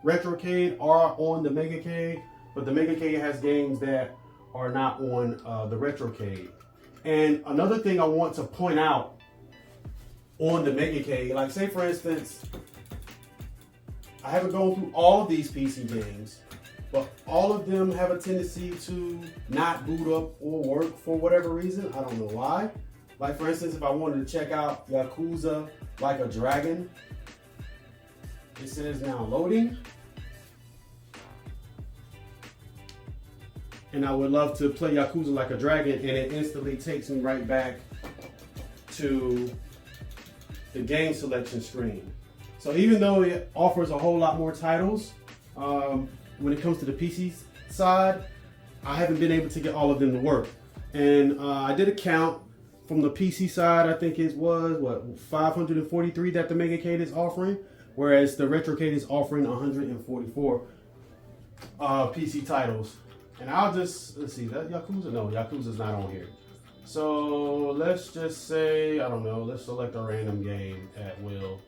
retrocade are on the Megacade, but the Megacade has games that are not on the retrocade. And another thing I want to point out on the Megacade, like say for instance, I haven't gone through all these PC games, but all of them have a tendency to not boot up or work for whatever reason. I don't know why. Like for instance, if I wanted to check out Yakuza Like a Dragon, it says now loading. And I would love to play Yakuza Like a Dragon, and it instantly takes me right back to the game selection screen. So even though it offers a whole lot more titles, when it comes to the PC side, I haven't been able to get all of them to work. And I did a count from the PC side. I think it was, 543 that the Megacade is offering, whereas the retrocade is offering 144 PC titles. And I'll just, let's see, that Yakuza? No, Yakuza's not on here. So let's just say, I don't know, let's select a random game at will.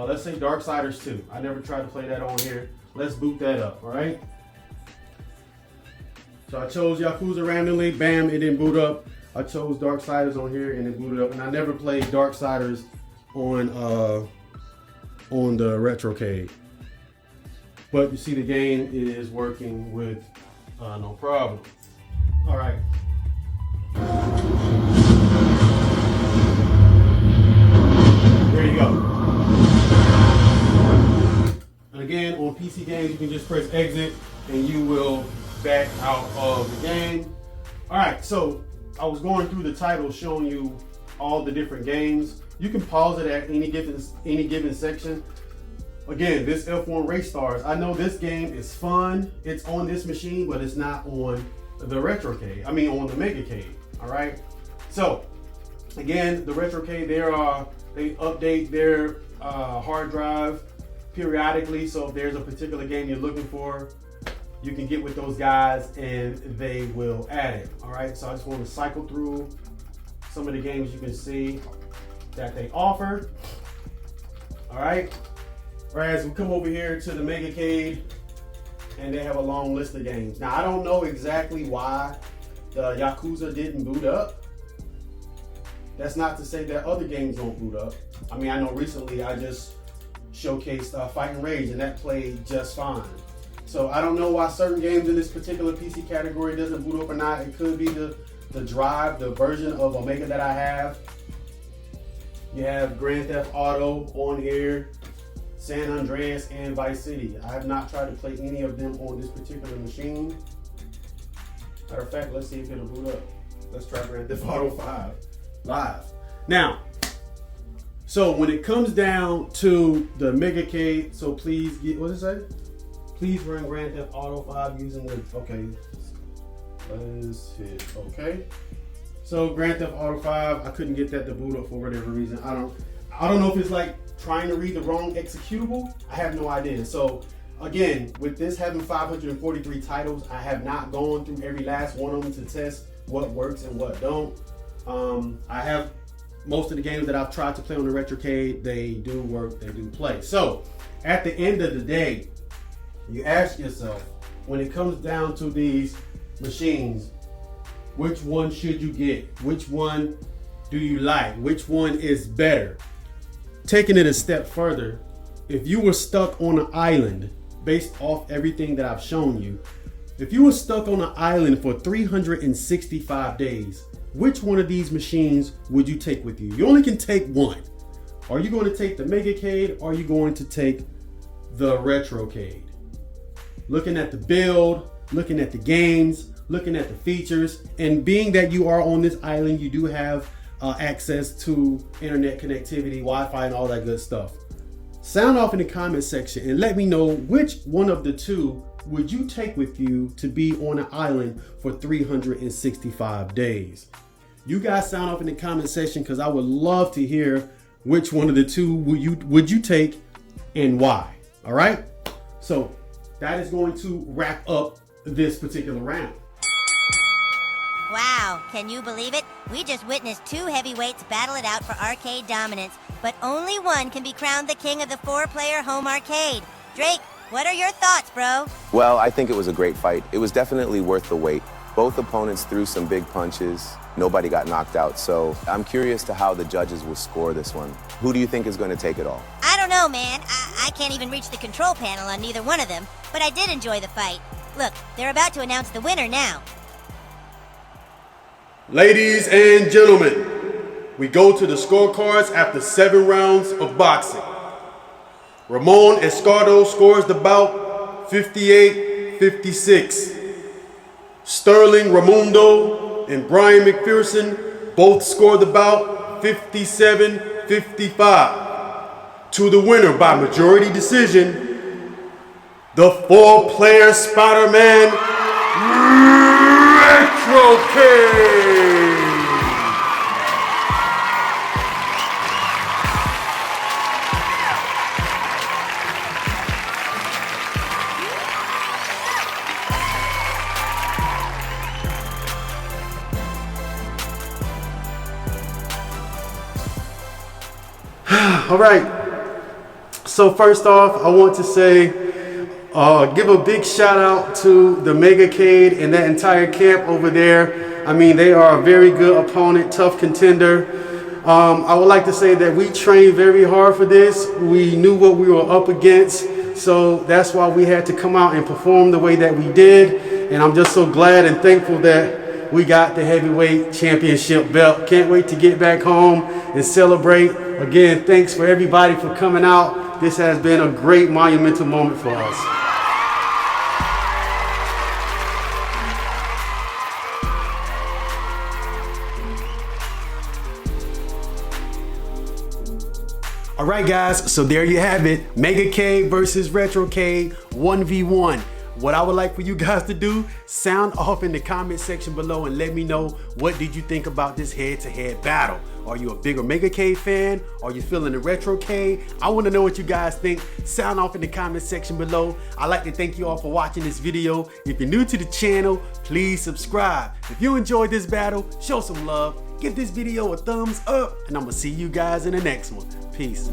Let's say Darksiders 2. I never tried to play that on here. Let's boot that up, all right? So I chose Yakuza randomly, bam, it didn't boot up. I chose Darksiders on here and it booted up. And I never played Darksiders on the retrocade. But you see the game is working with no problem. All right. There you go. And again, on PC games, you can just press exit and you will back out of the game. All right, so I was going through the titles showing you all the different games. You can pause it at any given section. Again, this F1 Race Stars, I know this game is fun. It's on this machine, but it's not on the retrocade. I mean, on the Megacade. All right. So, again, the retrocade, they update their hard drive periodically. So, if there's a particular game you're looking for, you can get with those guys and they will add it. All right. So, I just want to cycle through some of the games you can see that they offer. All right. Whereas we come over here to the Megacade and they have a long list of games. Now, I don't know exactly why the Yakuza didn't boot up. That's not to say that other games don't boot up. I mean, I know recently I just showcased Fight and Rage and that played just fine. So I don't know why certain games in this particular PC category doesn't boot up or not. It could be the drive, the version of Omega that I have. You have Grand Theft Auto on here, San Andreas, and Vice City. I have not tried to play any of them on this particular machine. Matter of fact, let's see if it'll boot up. Let's try Grand Theft Auto 5 live. Now, so when it comes down to the Megacade, so please get, what does it say? Please run Grand Theft Auto 5 using the, okay. Let's hit okay. So Grand Theft Auto 5, I couldn't get that to boot up for whatever reason. I don't know if it's like trying to read the wrong executable. I have no idea. So again, with this having 543 titles, I have not gone through every last one of them to test what works and what don't. I have most of the games that I've tried to play on the retrocade, they do work, they do play. So at the end of the day, you ask yourself, when it comes down to these machines, which one should you get? Which one do you like? Which one is better? Taking it a step further, if you were stuck on an island based off everything that I've shown you, if you were stuck on an island for 365 days, which one of these machines would you take with you? You only can take one. Are you going to take the Megacade or are you going to take the retrocade? Looking at the build, looking at the games, looking at the features, and being that you are on this island, you do have access to internet connectivity, Wi-Fi, and all that good stuff. Sound off in the comment section and let me know which one of the two would you take with you to be on an island for 365 days. You guys sound off in the comment section because I would love to hear which one of the two would you take and why. All right, so that is going to wrap up this particular round. Wow, can you believe it? We just witnessed two heavyweights battle it out for arcade dominance, but only one can be crowned the king of the 4-player home arcade. Drake, what are your thoughts, bro? Well, I think it was a great fight. It was definitely worth the wait. Both opponents threw some big punches. Nobody got knocked out, so I'm curious to how the judges will score this one. Who do you think is going to take it all? I don't know, man. I can't even reach the control panel on neither one of them, but I did enjoy the fight. Look, they're about to announce the winner now. Ladies and gentlemen, we go to the scorecards after 7 rounds of boxing. Ramon Escardo scores the bout 58-56. Sterling Ramundo and Brian McPherson both scored the bout 57-55. To the winner by majority decision, the 4-player Spider-Man retrocade. All right, so first off, I want to say, give a big shout out to the Megacade and that entire camp over there. I mean, they are a very good opponent, tough contender. I would like to say that we trained very hard for this. We knew what we were up against, so that's why we had to come out and perform the way that we did. And I'm just so glad and thankful that we got the heavyweight championship belt. Can't wait to get back home and celebrate. Again, thanks for everybody for coming out. This has been a great monumental moment for us. All right, guys, so there you have it. Megacade versus RetroCade 1v1. What I would like for you guys to do, sound off in the comment section below and let me know, what did you think about this head-to-head battle? Are you a bigger Megacade fan? Are you feeling the RetroCade? I want to know what you guys think. Sound off in the comment section below. I'd like to thank you all for watching this video. If you're new to the channel, please subscribe. If you enjoyed this battle, show some love. Give this video a thumbs up, and I'm going to see you guys in the next one. Peace.